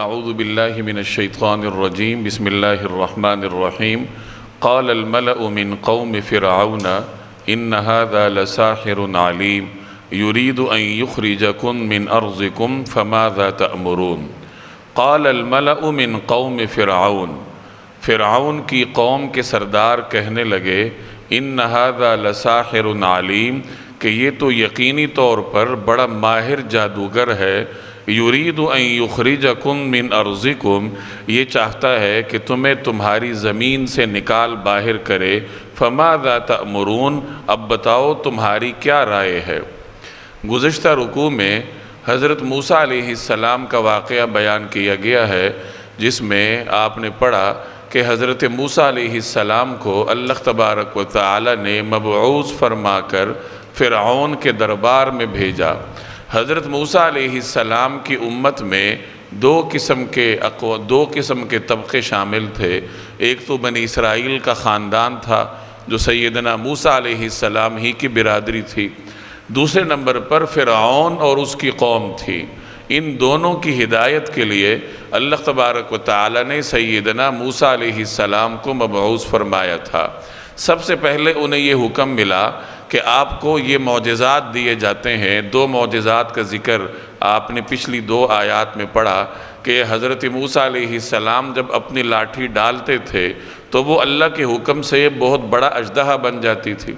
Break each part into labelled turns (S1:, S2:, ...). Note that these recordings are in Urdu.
S1: اعوذ باللہ من الشیطان الرجیم بسم اللہ الرحمن الرحیم قال الملأ من قوم فرعون ان هذا لساحر علیم يريد ان يخرجكم من ارضكم فماذا تأمرون قال الملأ من قوم فرعون کی قوم کے سردار کہنے لگے ان هذا لساحر علیم کہ یہ تو یقینی طور پر بڑا ماہر جادوگر ہے یرید ان یخرجکم من ارضکم یہ چاہتا ہے کہ تمہیں تمہاری زمین سے نکال باہر کرے فماذا تأمرون اب بتاؤ تمہاری کیا رائے ہے۔ گزشتہ رکوع میں حضرت موسیٰ علیہ السلام کا واقعہ بیان کیا گیا ہے جس میں آپ نے پڑھا کہ حضرت موسیٰ علیہ السلام کو اللہ تبارک و تعالی نے مبعوث فرما کر فرعون کے دربار میں بھیجا۔ حضرت موسیٰ علیہ السلام کی امت میں دو قسم کے طبقے شامل تھے۔ ایک تو بنی اسرائیل کا خاندان تھا جو سیدنا موسیٰ علیہ السلام ہی کی برادری تھی، دوسرے نمبر پر فرعون اور اس کی قوم تھی۔ ان دونوں کی ہدایت کے لیے اللہ تبارک و تعالی نے سیدنا موسیٰ علیہ السلام کو مبعوث فرمایا تھا۔ سب سے پہلے انہیں یہ حکم ملا کہ آپ کو یہ معجزات دیے جاتے ہیں۔ دو معجزات کا ذکر آپ نے پچھلی دو آیات میں پڑھا کہ حضرت موسیٰ علیہ السلام جب اپنی لاٹھی ڈالتے تھے تو وہ اللہ کے حکم سے بہت بڑا اژدہا بن جاتی تھی،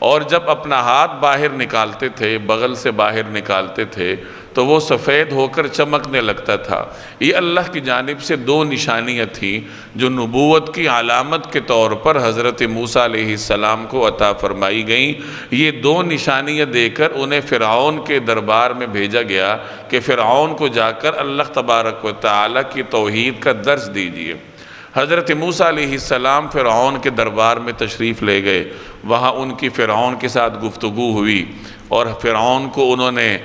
S1: اور جب اپنا ہاتھ باہر نکالتے تھے، بغل سے باہر نکالتے تھے تو وہ سفید ہو کر چمکنے لگتا تھا۔ یہ اللہ کی جانب سے دو نشانیاں تھیں جو نبوت کی علامت کے طور پر حضرت موسیٰ علیہ السلام کو عطا فرمائی گئیں۔ یہ دو نشانیاں دے کر انہیں فرعون کے دربار میں بھیجا گیا کہ فرعون کو جا کر اللہ تبارک و تعالی کی توحید کا درس دیجیے۔ حضرت موسیٰ علیہ السلام فرعون کے دربار میں تشریف لے گئے، وہاں ان کی فرعون کے ساتھ گفتگو ہوئی اور فرعون کو انہوں نے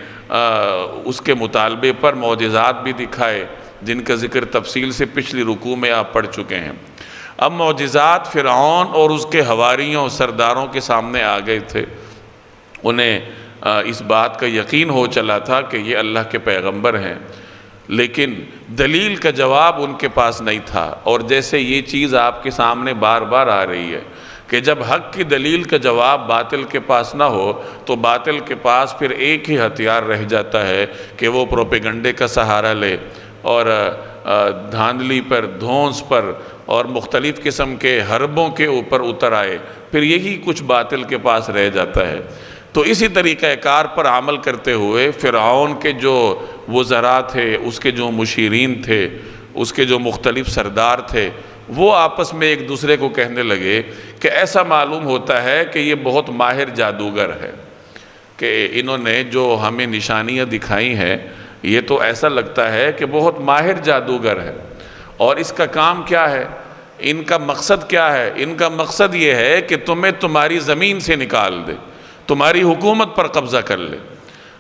S1: اس کے مطالبے پر معجزات بھی دکھائے جن کا ذکر تفصیل سے پچھلی رکوع میں آپ پڑھ چکے ہیں۔ اب معجزات فرعون اور اس کے حواریوں سرداروں کے سامنے آ گئے تھے۔ انہیں اس بات کا یقین ہو چلا تھا کہ یہ اللہ کے پیغمبر ہیں، لیکن دلیل کا جواب ان کے پاس نہیں تھا۔ اور جیسے یہ چیز آپ کے سامنے بار بار آ رہی ہے کہ جب حق کی دلیل کا جواب باطل کے پاس نہ ہو تو باطل کے پاس پھر ایک ہی ہتھیار رہ جاتا ہے کہ وہ پروپیگنڈے کا سہارا لے اور دھاندلی پر، دھونس پر اور مختلف قسم کے حربوں کے اوپر اتر آئے، پھر یہی کچھ باطل کے پاس رہ جاتا ہے۔ تو اسی طریقہ کار پر عمل کرتے ہوئے فرعون کے جو وزراء تھے، اس کے جو مشیرین تھے، اس کے جو مختلف سردار تھے، وہ آپس میں ایک دوسرے کو کہنے لگے کہ ایسا معلوم ہوتا ہے کہ یہ بہت ماہر جادوگر ہے، کہ انہوں نے جو ہمیں نشانیاں دکھائی ہیں یہ تو ایسا لگتا ہے کہ بہت ماہر جادوگر ہے۔ اور اس کا کام کیا ہے؟ ان کا مقصد کیا ہے؟ ان کا مقصد یہ ہے کہ تمہیں تمہاری زمین سے نکال دے، تمہاری حکومت پر قبضہ کر لے۔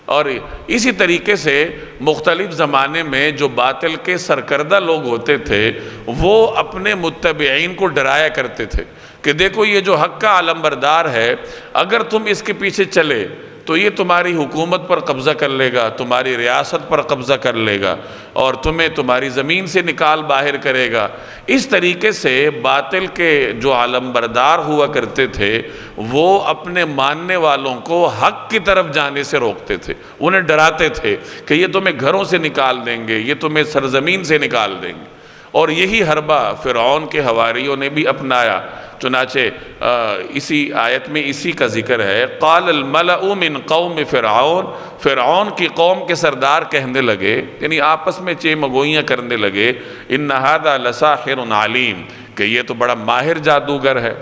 S1: اور اسی طریقے سے مختلف زمانے میں جو باطل کے سرکردہ لوگ ہوتے تھے وہ اپنے متبعین کو ڈرایا کرتے تھے کہ دیکھو یہ جو حق کا علمبردار ہے، اگر تم اس کے پیچھے چلے تو یہ تمہاری حکومت پر قبضہ کر لے گا، تمہاری ریاست پر قبضہ کر لے گا اور تمہیں تمہاری زمین سے نکال باہر کرے گا۔ اس طریقے سے باطل کے جو علمبردار ہوا کرتے تھے وہ اپنے ماننے والوں کو حق کی طرف جانے سے روکتے تھے، انہیں ڈراتے تھے کہ یہ تمہیں گھروں سے نکال دیں گے، یہ تمہیں سرزمین سے نکال دیں گے۔ اور یہی حربہ فرعون کے حواریوں نے بھی اپنایا۔ چنانچہ اسی آیت میں اسی کا ذکر ہے، قال الملأ من قوم فرعون کی قوم کے سردار کہنے لگے، یعنی آپس میں چیمگوئیاں کرنے لگے، ان ھذا لساحر علیم کہ یہ تو بڑا ماہر جادوگر ہے،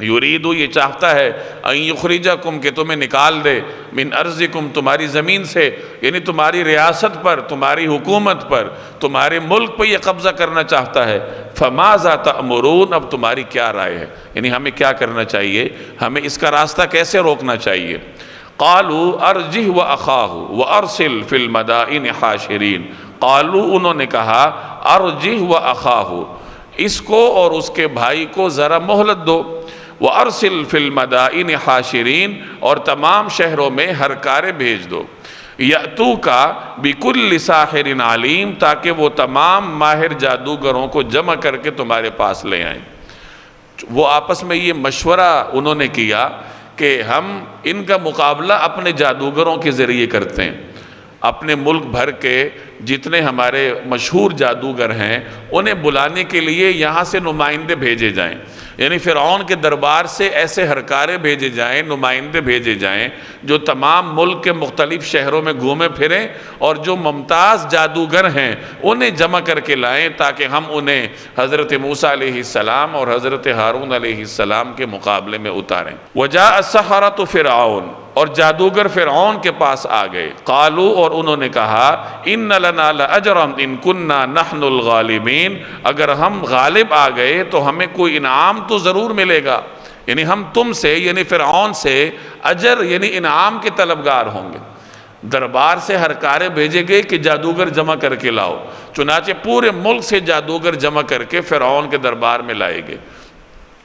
S1: یریدو یہ چاہتا ہے ان یخرجکم کہ تمہیں نکال دے، من ارضکم تمہاری زمین سے، یعنی تمہاری ریاست پر، تمہاری حکومت پر، تمہارے ملک پر یہ قبضہ کرنا چاہتا ہے۔ فماذا تأمرون اب تمہاری کیا رائے ہے؟ یعنی ہمیں کیا کرنا چاہیے، ہمیں اس کا راستہ کیسے روکنا چاہیے؟ قالوا ارجہ واخاہ وارسل فی المدائن حاشرین، قالوا انہوں نے کہا ارجہ واخاہ، اس کو اور اس کے بھائی کو ذرا مہلت دو، وَأَرْسِلْ فِي الْمَدَائِنِ حَاشِرِينَ اور تمام شہروں میں ہرکارے بھیج دو۔ یأتوکا بکل ساحر علیم، تاکہ وہ تمام ماہر جادوگروں کو جمع کر کے تمہارے پاس لے آئیں۔ وہ آپس میں یہ مشورہ انہوں نے کیا کہ ہم ان کا مقابلہ اپنے جادوگروں کے ذریعے کرتے ہیں، اپنے ملک بھر کے جتنے ہمارے مشہور جادوگر ہیں انہیں بلانے کے لیے یہاں سے نمائندے بھیجے جائیں، یعنی فرعون کے دربار سے ایسے ہرکارے بھیجے جائیں، نمائندے بھیجے جائیں جو تمام ملک کے مختلف شہروں میں گھومے پھریں اور جو ممتاز جادوگر ہیں انہیں جمع کر کے لائیں، تاکہ ہم انہیں حضرت موسیٰ علیہ السلام اور حضرت ہارون علیہ السلام کے مقابلے میں اتاریں۔ وجاء السحرۃ فرعون، اور جادوگر فرعون کے پاس آ گئے۔ قالوا، اور انہوں نے کہا، ان لنا لاجرا ان کنا نحن الغالبین، اگر ہم غالب آ گئے تو ہمیں کوئی انعام تو ضرور ملے گا، یعنی ہم تم سے یعنی فرعون سے اجر یعنی انعام کے طلبگار ہوں گے۔ دربار سے ہرکارے بھیجے گئے کہ جادوگر جمع کر کے لاؤ، چنانچہ پورے ملک سے جادوگر جمع کر کے فرعون کے دربار میں لائے گئے۔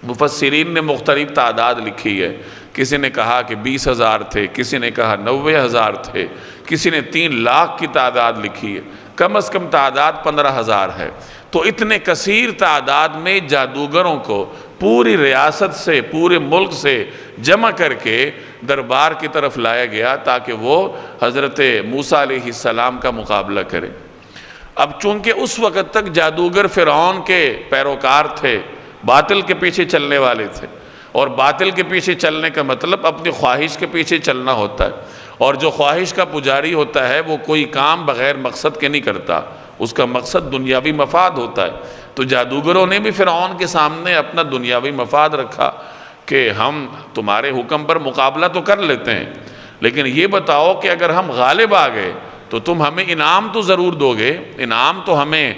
S1: مفسرین نے مختلف تعداد لکھی ہے، کسی نے کہا کہ 20,000 تھے، کسی نے کہا 90,000 تھے، کسی نے 3 لاکھ کی تعداد لکھی ہے، کم از کم تعداد 15,000 ہے۔ تو اتنے کثیر تعداد میں جادوگروں کو پوری ریاست سے، پورے ملک سے جمع کر کے دربار کی طرف لایا گیا تاکہ وہ حضرت موسیٰ علیہ السلام کا مقابلہ کرے۔ اب چونکہ اس وقت تک جادوگر فرعون کے پیروکار تھے، باطل کے پیچھے چلنے والے تھے، اور باطل کے پیچھے چلنے کا مطلب اپنی خواہش کے پیچھے چلنا ہوتا ہے، اور جو خواہش کا پجاری ہوتا ہے وہ کوئی کام بغیر مقصد کے نہیں کرتا، اس کا مقصد دنیاوی مفاد ہوتا ہے۔ تو جادوگروں نے بھی فرعون کے سامنے اپنا دنیاوی مفاد رکھا کہ ہم تمہارے حکم پر مقابلہ تو کر لیتے ہیں، لیکن یہ بتاؤ کہ اگر ہم غالب آ گئے تو تم ہمیں انعام تو ضرور دو گے، انعام تو ہمیں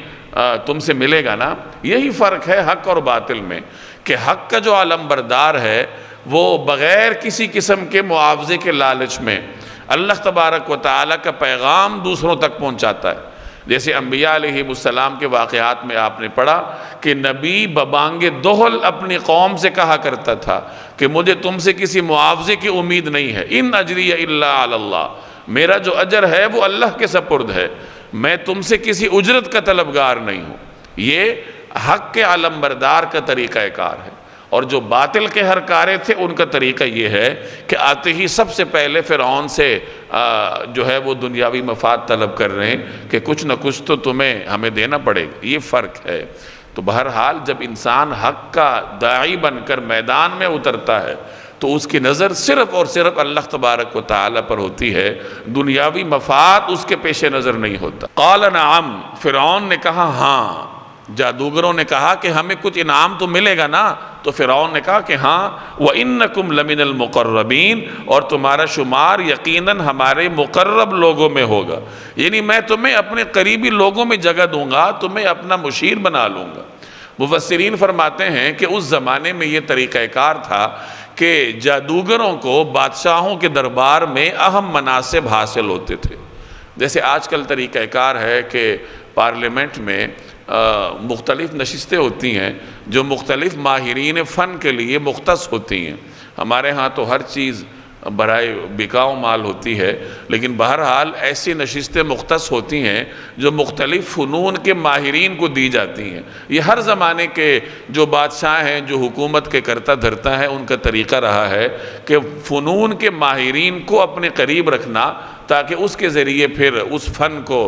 S1: تم سے ملے گا نا۔ یہی فرق ہے حق اور باطل میں، کہ حق کا جو علم بردار ہے وہ بغیر کسی قسم کے معاوضے کے لالچ میں اللہ تبارک و تعالیٰ کا پیغام دوسروں تک پہنچاتا ہے۔ جیسے انبیاء علیہ السلام کے واقعات میں آپ نے پڑھا کہ نبی ببانگ دہل اپنی قوم سے کہا کرتا تھا کہ مجھے تم سے کسی معاوضے کی امید نہیں ہے، ان اجری الا علی اللہ، میرا جو اجر ہے وہ اللہ کے سپرد ہے، میں تم سے کسی اجرت کا طلبگار نہیں ہوں۔ یہ حق کے علم بردار کا طریقہ کار ہے، اور جو باطل کے ہرکارے تھے ان کا طریقہ یہ ہے کہ آتے ہی سب سے پہلے فرعون سے جو ہے وہ دنیاوی مفاد طلب کر رہے ہیں کہ کچھ نہ کچھ تو تمہیں ہمیں دینا پڑے گا۔ یہ فرق ہے۔ تو بہرحال جب انسان حق کا داعی بن کر میدان میں اترتا ہے تو اس کی نظر صرف اور صرف اللہ تبارک و تعالیٰ پر ہوتی ہے، دنیاوی مفاد اس کے پیش نظر نہیں ہوتا۔ قال نعم، فرعون نے کہا ہاں، جادوگروں نے کہا کہ ہمیں کچھ انعام تو ملے گا نا، تو فرعون نے کہا کہ ہاں، وَإِنَّكُمْ لَمِنَ الْمُقَرَّبِينَ، اور تمہارا شمار یقیناً ہمارے مقرب لوگوں میں ہوگا، یعنی میں تمہیں اپنے قریبی لوگوں میں جگہ دوں گا، تمہیں اپنا مشیر بنا لوں گا۔ مفسرین فرماتے ہیں کہ اس زمانے میں یہ طریقہ کار تھا کہ جادوگروں کو بادشاہوں کے دربار میں اہم مناصب حاصل ہوتے تھے۔ جیسے آج کل طریقہ کار ہے کہ پارلیمنٹ میں مختلف نشستیں ہوتی ہیں جو مختلف ماہرین فن کے لیے مختص ہوتی ہیں۔ ہمارے ہاں تو ہر چیز برائے بکاؤ مال ہوتی ہے، لیکن بہرحال ایسی نشستیں مختص ہوتی ہیں جو مختلف فنون کے ماہرین کو دی جاتی ہیں۔ یہ ہر زمانے کے جو بادشاہ ہیں، جو حکومت کے کرتا دھرتا ہے، ان کا طریقہ رہا ہے کہ فنون کے ماہرین کو اپنے قریب رکھنا تاکہ اس کے ذریعے پھر اس فن کو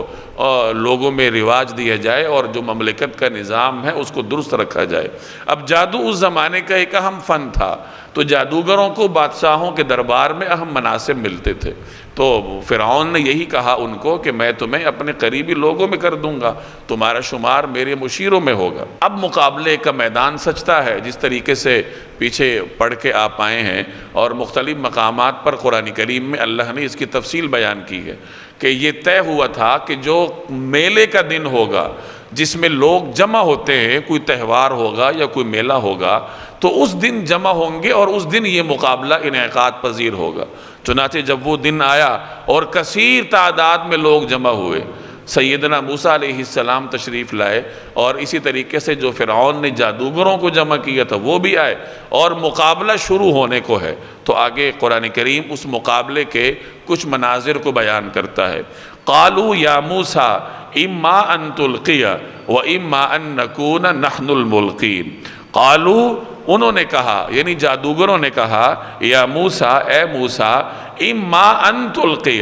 S1: لوگوں میں رواج دیا جائے اور جو مملکت کا نظام ہے اس کو درست رکھا جائے۔ اب جادو اس زمانے کا ایک اہم فن تھا، تو جادوگروں کو بادشاہوں کے دربار میں اہم مناصب ملتے تھے۔ تو فرعون نے یہی کہا ان کو کہ میں تمہیں اپنے قریبی لوگوں میں کر دوں گا، تمہارا شمار میرے مشیروں میں ہوگا۔ اب مقابلے کا میدان سجتا ہے، جس طریقے سے پیچھے پڑھ کے آپ آئے ہیں، اور مختلف مقامات پر قرآن کریم میں اللہ نے اس کی تفصیل بیان کی ہے کہ یہ طے ہوا تھا کہ جو میلے کا دن ہوگا جس میں لوگ جمع ہوتے ہیں، کوئی تہوار ہوگا یا کوئی میلہ ہوگا، تو اس دن جمع ہوں گے اور اس دن یہ مقابلہ انعقاد پذیر ہوگا۔ چنانچہ جب وہ دن آیا اور کثیر تعداد میں لوگ جمع ہوئے سیدنا موسیٰ علیہ السلام تشریف لائے، اور اسی طریقے سے جو فرعون نے جادوگروں کو جمع کیا تھا وہ بھی آئے، اور مقابلہ شروع ہونے کو ہے۔ تو آگے قرآن کریم اس مقابلے کے کچھ مناظر کو بیان کرتا ہے۔ قالوا یا موسیٰ اما ان تلقی و اما ان نکون نحن الملقین۔ قالوا، انہوں نے کہا، یعنی جادوگروں نے کہا، یا موسیٰ، اے موسیٰ، اما ان تلقی،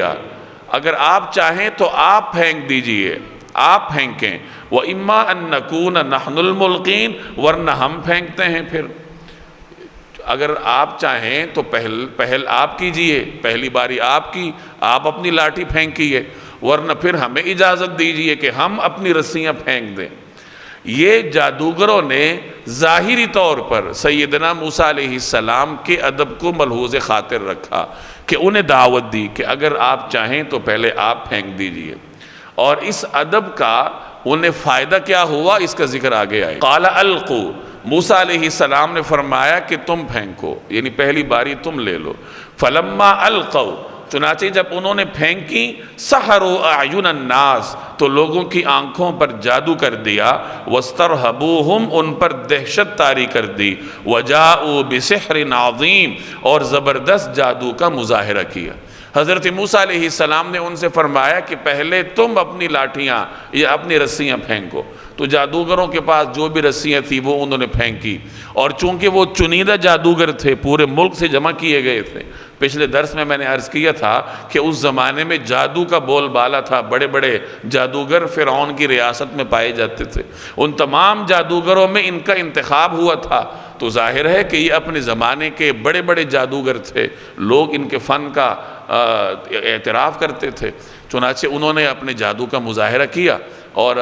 S1: اگر آپ چاہیں تو آپ پھینک دیجئے، آپ پھینکیں، وَإِمَّا أَن نَّكُونَ نَحْنُ الْمُلْقِينَ، ورنہ ہم پھینکتے ہیں۔ پھر اگر آپ چاہیں تو پہل آپ کیجئے، پہلی باری آپ کی، آپ اپنی لاٹھی پھینکیے، ورنہ پھر ہمیں اجازت دیجئے کہ ہم اپنی رسیاں پھینک دیں۔ یہ جادوگروں نے ظاہری طور پر سیدنا موسیٰ علیہ السلام کے ادب کو ملحوظ خاطر رکھا، کہ انہیں دعوت دی کہ اگر آپ چاہیں تو پہلے آپ پھینک دیجئے، اور اس ادب کا انہیں فائدہ کیا ہوا اس کا ذکر آگے آئے۔ قال القوا، موسیٰ علیہ السلام نے فرمایا کہ تم پھینکو، یعنی پہلی باری تم لے لو۔ فلما القوا، چنانچہ جب انہوں نے پھینکی، سحروا اعین الناس، تو لوگوں کی آنکھوں پر جادو کر دیا، واسترہبوہم، ان پر دہشت طاری کر دی، وجاءوا بسحر عظیم، اور زبردست جادو کا مظاہرہ کیا۔ حضرت موسیٰ علیہ السلام نے ان سے فرمایا کہ پہلے تم اپنی لاٹھیاں یا اپنی رسیاں پھینکو۔ تو جادوگروں کے پاس جو بھی رسیاں تھیں وہ انہوں نے پھینکی، اور چونکہ وہ چنیدہ جادوگر تھے، پورے ملک سے جمع کیے گئے تھے۔ پچھلے درس میں نے عرض کیا تھا کہ اس زمانے میں جادو کا بول بالا تھا، بڑے بڑے جادوگر فرعون کی ریاست میں پائے جاتے تھے، ان تمام جادوگروں میں ان کا انتخاب ہوا تھا۔ تو ظاہر ہے کہ یہ اپنے زمانے کے بڑے بڑے جادوگر تھے، لوگ ان کے فن کا اعتراف کرتے تھے۔ چنانچہ انہوں نے اپنے جادو کا مظاہرہ کیا، اور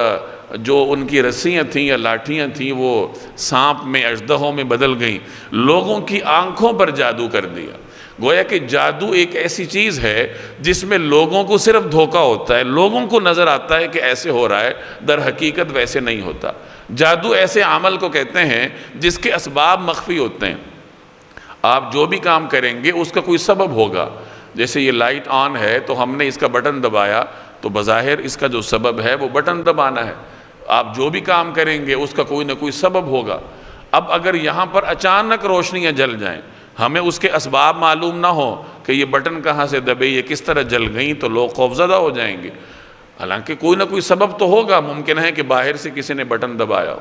S1: جو ان کی رسیاں تھیں یا لاٹھیاں تھیں وہ سانپ میں، اژدہوں میں بدل گئیں، لوگوں کی آنکھوں پر جادو کر دیا۔ گویا کہ جادو ایک ایسی چیز ہے جس میں لوگوں کو صرف دھوکہ ہوتا ہے، لوگوں کو نظر آتا ہے کہ ایسے ہو رہا ہے، در حقیقت ویسے نہیں ہوتا۔ جادو ایسے عمل کو کہتے ہیں جس کے اسباب مخفی ہوتے ہیں۔ آپ جو بھی کام کریں گے اس کا کوئی سبب ہوگا، جیسے یہ لائٹ آن ہے تو ہم نے اس کا بٹن دبایا، تو بظاہر اس کا جو سبب ہے وہ بٹن دبانا ہے۔ آپ جو بھی کام کریں گے اس کا کوئی نہ کوئی سبب ہوگا۔ اب اگر یہاں پر اچانک روشنیاں جل جائیں، ہمیں اس کے اسباب معلوم نہ ہو کہ یہ بٹن کہاں سے دبے، یہ کس طرح جل گئیں، تو لوگ خوفزدہ ہو جائیں گے۔ حالانکہ کوئی نہ کوئی سبب تو ہوگا، ممکن ہے کہ باہر سے کسی نے بٹن دبایا ہو۔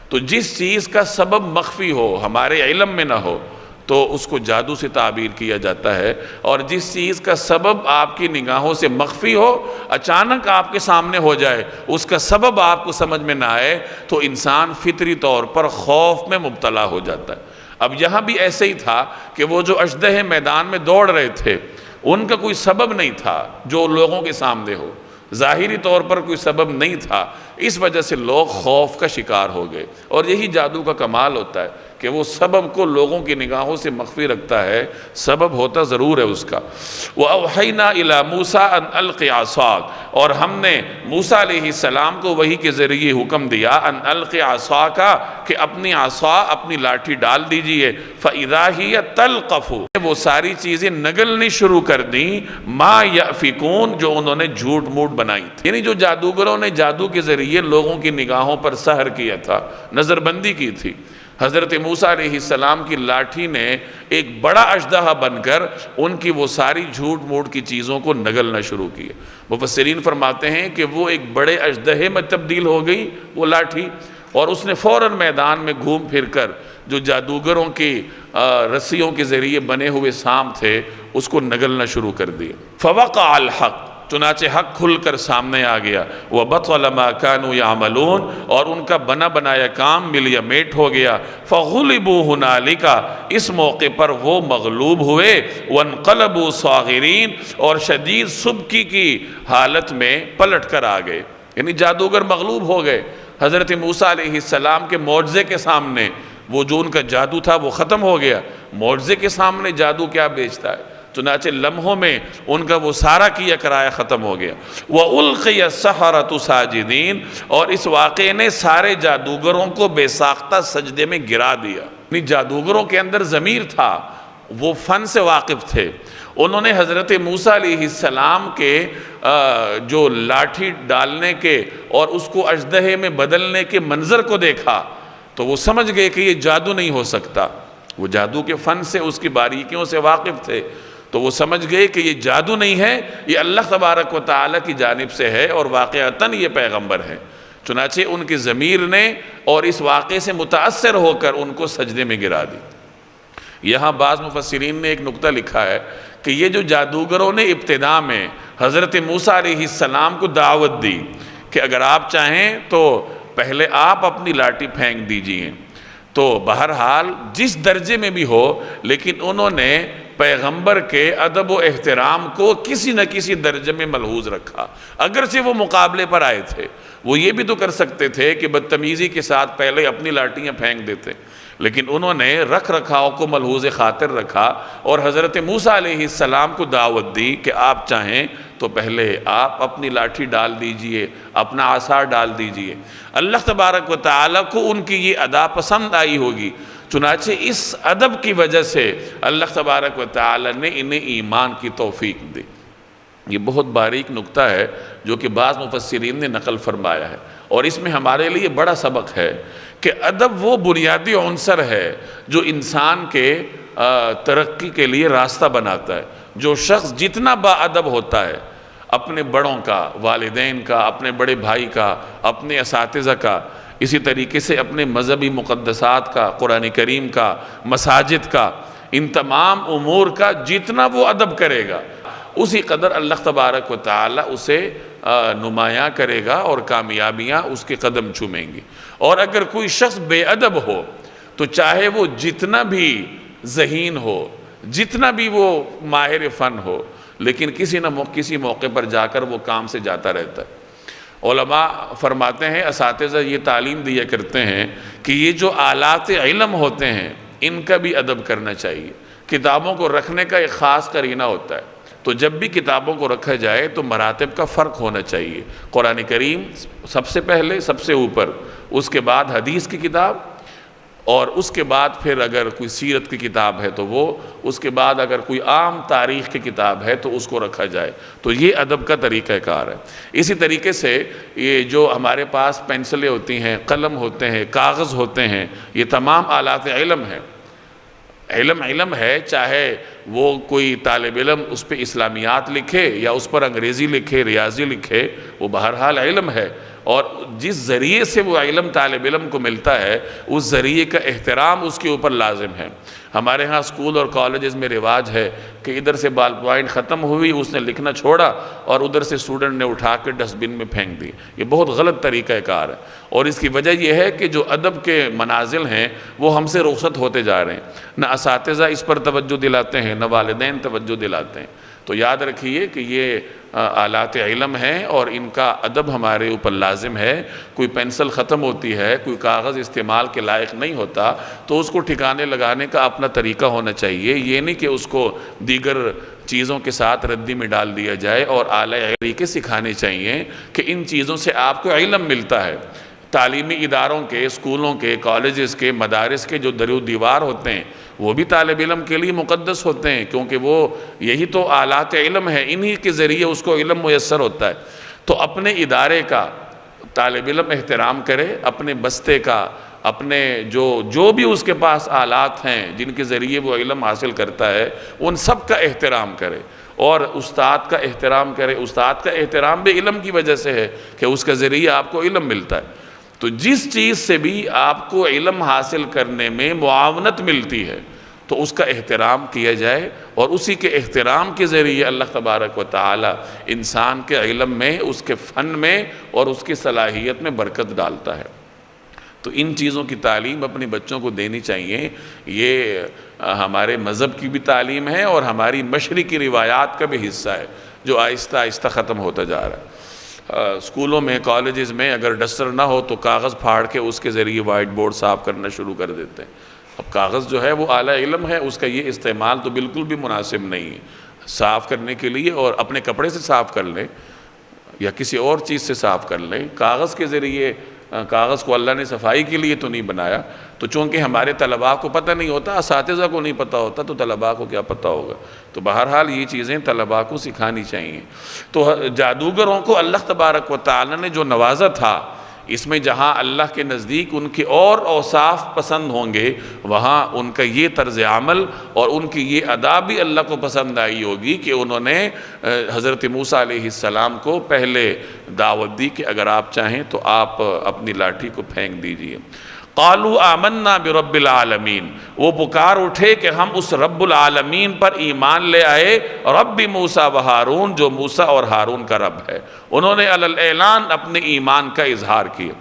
S1: تو جس چیز کا سبب مخفی ہو، ہمارے علم میں نہ ہو، تو اس کو جادو سے تعبیر کیا جاتا ہے۔ اور جس چیز کا سبب آپ کی نگاہوں سے مخفی ہو، اچانک آپ کے سامنے ہو جائے، اس کا سبب آپ کو سمجھ میں نہ آئے، تو انسان فطری طور پر خوف میں مبتلا ہو جاتا ہے۔ اب یہاں بھی ایسے ہی تھا کہ وہ جو اژدہے میدان میں دوڑ رہے تھے، ان کا کوئی سبب نہیں تھا جو لوگوں کے سامنے ہو، ظاہری طور پر کوئی سبب نہیں تھا، اس وجہ سے لوگ خوف کا شکار ہو گئے۔ اور یہی جادو کا کمال ہوتا ہے کہ وہ سبب کو لوگوں کی نگاہوں سے مخفی رکھتا ہے، سبب ہوتا ضرور ہے اس کا۔ وَأَوْحَيْنَا إِلَى مُوسَىٰ أَنْ أَلْقِ عَصَاكَ، اور ہم نے موسیٰ علیہ السلام کو وحی کے ذریعے حکم دیا، أَنْ أَلْقِ عَصَاكَ، کہ اپنی عصا، اپنی لاٹھی ڈال دیجئے، فَإِذَا هِيَ تَلْقَفُ، وہ ساری چیزیں نگلنی شروع کر دیں، مَا يَأْفِكُونَ، جو انہوں نے جھوٹ موٹ بنائی تھی۔ یعنی جو جادوگروں نے جادو کے ذریعے لوگوں کی نگاہوں پر سحر کیا تھا، نظر بندی کی تھی، حضرت موسیٰ علیہ السلام کی لاٹھی نے ایک بڑا اژدہا بن کر ان کی وہ ساری جھوٹ موٹ کی چیزوں کو نگلنا شروع کیا۔ مفسرین فرماتے ہیں کہ وہ ایک بڑے اژدہے میں تبدیل ہو گئی وہ لاٹھی، اور اس نے فوراً میدان میں گھوم پھر کر جو جادوگروں کی رسیوں کے ذریعے بنے ہوئے سانپ تھے اس کو نگلنا شروع کر دیا۔ فوقع الحق، چنانچہ حق کھل کر سامنے آ گیا، وَبَطَلَ مَا كَانُوا يَعْمَلُونَ، اور ان کا بنا بنایا کام مل یا میٹ ہو گیا۔ فَغُلِبُوا هُنَالِكَ، اس موقع پر وہ مغلوب ہوئے، وَانْقَلَبُوا صَاغِرِينَ، اور شدید سبکی کی حالت میں پلٹ کر آ گئے، یعنی جادوگر مغلوب ہو گئے۔ حضرت موسیٰ علیہ السلام کے معجزے کے سامنے وہ جو ان کا جادو تھا وہ ختم ہو گیا۔ معجزے کے سامنے جادو کیا بیچتا ہے؟ چنانچہ لمحوں میں ان کا وہ سارا کیا کرایا ختم ہو گیا۔ وَأُلْقِيَ السَّحَرَةُ سَاجِدِينَ، اور اس واقعے نے سارے جادوگروں کو بے ساختہ سجدے میں گرا دیا۔ یعنی جادوگروں کے اندر ضمیر تھا، وہ فن سے واقف تھے، انہوں نے حضرت موسیٰ علیہ السلام کے جو لاٹھی ڈالنے کے اور اس کو اژدہے میں بدلنے کے منظر کو دیکھا تو وہ سمجھ گئے کہ یہ جادو نہیں ہو سکتا. وہ جادو کے فن سے، اس کی باریکیوں سے واقف تھے، تو وہ سمجھ گئے کہ یہ جادو نہیں ہے، یہ اللہ تبارک و تعالیٰ کی جانب سے ہے اور واقعتاً یہ پیغمبر ہے. چنانچہ ان کی ضمیر نے اور اس واقعے سے متاثر ہو کر ان کو سجدے میں گرا دی. یہاں بعض مفسرین نے ایک نقطہ لکھا ہے کہ یہ جو جادوگروں نے ابتدا میں حضرت موسیٰ علیہ السلام کو دعوت دی کہ اگر آپ چاہیں تو پہلے آپ اپنی لاٹھی پھینک دیجئے، تو بہرحال جس درجے میں بھی ہو، لیکن انہوں نے پیغمبر کے ادب و احترام کو کسی نہ کسی درجے میں ملحوظ رکھا. اگرچہ وہ مقابلے پر آئے تھے، وہ یہ بھی تو کر سکتے تھے کہ بدتمیزی کے ساتھ پہلے اپنی لاٹیاں پھینک دیتے، لیکن انہوں نے رکھ رکھاؤ کو ملحوظ خاطر رکھا اور حضرت موسیٰ علیہ السلام کو دعوت دی کہ آپ چاہیں تو پہلے آپ اپنی لاٹھی ڈال دیجئے، اپنا عصا ڈال دیجئے. اللہ تبارک و تعالیٰ کو ان کی یہ ادا پسند آئی ہوگی، چنانچہ اس ادب کی وجہ سے اللہ تبارک و تعالیٰ نے انہیں ایمان کی توفیق دی. یہ بہت باریک نقطہ ہے جو کہ بعض مفسرین نے نقل فرمایا ہے، اور اس میں ہمارے لیے بڑا سبق ہے کہ ادب وہ بنیادی عنصر ہے جو انسان کے ترقی کے لیے راستہ بناتا ہے. جو شخص جتنا با ادب ہوتا ہے، اپنے بڑوں کا، والدین کا، اپنے بڑے بھائی کا، اپنے اساتذہ کا، اسی طریقے سے اپنے مذہبی مقدسات کا، قرآن کریم کا، مساجد کا، ان تمام امور کا جتنا وہ ادب کرے گا، اسی قدر اللہ تبارک و تعالی اسے نمایاں کرے گا اور کامیابیاں اس کے قدم چومیں گی. اور اگر کوئی شخص بے ادب ہو تو چاہے وہ جتنا بھی ذہین ہو، جتنا بھی وہ ماہر فن ہو، لیکن کسی موقع پر جا کر وہ کام سے جاتا رہتا ہے. علماء فرماتے ہیں، اساتذہ یہ تعلیم دیا کرتے ہیں کہ یہ جو آلات علم ہوتے ہیں ان کا بھی ادب کرنا چاہیے. کتابوں کو رکھنے کا ایک خاص قرینہ ہوتا ہے، تو جب بھی کتابوں کو رکھا جائے تو مراتب کا فرق ہونا چاہیے. قرآن کریم سب سے پہلے، سب سے اوپر، اس کے بعد حدیث کی کتاب، اور اس کے بعد پھر اگر کوئی سیرت کی کتاب ہے تو وہ، اس کے بعد اگر کوئی عام تاریخ کی کتاب ہے تو اس کو رکھا جائے. تو یہ ادب کا طریقہ کار ہے. اسی طریقے سے یہ جو ہمارے پاس پینسلیں ہوتی ہیں، قلم ہوتے ہیں، کاغذ ہوتے ہیں، یہ تمام آلات علم ہیں. علم ہے، چاہے وہ کوئی طالب علم اس پہ اسلامیات لکھے یا اس پر انگریزی لکھے، ریاضی لکھے، وہ بہرحال علم ہے. اور جس ذریعے سے وہ علم طالب علم کو ملتا ہے، اس ذریعے کا احترام اس کے اوپر لازم ہے. ہمارے ہاں اسکول اور کالجز میں رواج ہے کہ ادھر سے بال پوائنٹ ختم ہوئی، اس نے لکھنا چھوڑا اور ادھر سے اسٹوڈنٹ نے اٹھا کے ڈسٹ بن میں پھینک دی. یہ بہت غلط طریقہ کار ہے، اور اس کی وجہ یہ ہے کہ جو ادب کے منازل ہیں وہ ہم سے رخصت ہوتے جا رہے ہیں. نہ اساتذہ اس پر توجہ دلاتے ہیں، نہ والدین توجہ دلاتے ہیں. تو یاد رکھیے کہ یہ آلات علم ہیں اور ان کا ادب ہمارے اوپر لازم ہے. کوئی پینسل ختم ہوتی ہے، کوئی کاغذ استعمال کے لائق نہیں ہوتا، تو اس کو ٹھکانے لگانے کا اپنا طریقہ ہونا چاہیے. یہ نہیں کہ اس کو دیگر چیزوں کے ساتھ ردی میں ڈال دیا جائے. اور اعلیٰ طریقے سکھانے چاہیے کہ ان چیزوں سے آپ کو علم ملتا ہے. تعلیمی اداروں کے، اسکولوں کے، کالجز کے، مدارس کے جو در و دیوار ہوتے ہیں وہ بھی طالب علم کے لیے مقدس ہوتے ہیں، کیونکہ وہ یہی تو آلات علم ہے، انہی کے ذریعے اس کو علم میسر ہوتا ہے. تو اپنے ادارے کا طالب علم احترام کرے، اپنے بستے کا، اپنے جو بھی اس کے پاس آلات ہیں جن کے ذریعے وہ علم حاصل کرتا ہے، ان سب کا احترام کرے. اور استاد کا احترام کرے. استاد کا احترام بھی علم کی وجہ سے ہے کہ اس کے ذریعے آپ کو علم ملتا ہے. تو جس چیز سے بھی آپ کو علم حاصل کرنے میں معاونت ملتی ہے تو اس کا احترام کیا جائے، اور اسی کے احترام کے ذریعے اللہ تبارک و تعالی انسان کے علم میں، اس کے فن میں اور اس کی صلاحیت میں برکت ڈالتا ہے. تو ان چیزوں کی تعلیم اپنے بچوں کو دینی چاہیے. یہ ہمارے مذہب کی بھی تعلیم ہے اور ہماری مشرقی روایات کا بھی حصہ ہے جو آہستہ آہستہ ختم ہوتا جا رہا ہے. اسکولوں میں، کالجز میں اگر ڈسٹر نہ ہو تو کاغذ پھاڑ کے اس کے ذریعے وائٹ بورڈ صاف کرنا شروع کر دیتے ہیں. اب کاغذ جو ہے وہ اعلیٰ علم ہے، اس کا یہ استعمال تو بالکل بھی مناسب نہیں ہے. صاف کرنے کے لیے اور اپنے کپڑے سے صاف کر لیں یا کسی اور چیز سے صاف کر لیں. کاغذ کے ذریعے کاغذ کو اللہ نے صفائی کے لیے تو نہیں بنایا، تو چونکہ ہمارے طلباء کو پتہ نہیں ہوتا، اساتذہ کو نہیں پتہ ہوتا، تو طلباء کو کیا پتہ ہوگا؟ تو بہرحال یہ چیزیں طلباء کو سکھانی چاہیے۔ تو جادوگروں کو اللہ تبارک و تعالی نے جو نوازا تھا، اس میں جہاں اللہ کے نزدیک ان کے اور اوصاف پسند ہوں گے، وہاں ان کا یہ طرز عمل اور ان کی یہ ادا بھی اللہ کو پسند آئی ہوگی کہ انہوں نے حضرت موسیٰ علیہ السلام کو پہلے دعوت دی کہ اگر آپ چاہیں تو آپ اپنی لاٹھی کو پھینک دیجئے۔ قالوا آمنا برب العالمین، وہ پکار اٹھے کہ ہم اس رب العالمین پر ایمان لے آئے، رب موسیٰ و ہارون، جو موسیٰ اور ہارون کا رب ہے۔ انہوں نے علی الاعلان اپنے ایمان کا اظہار کیا۔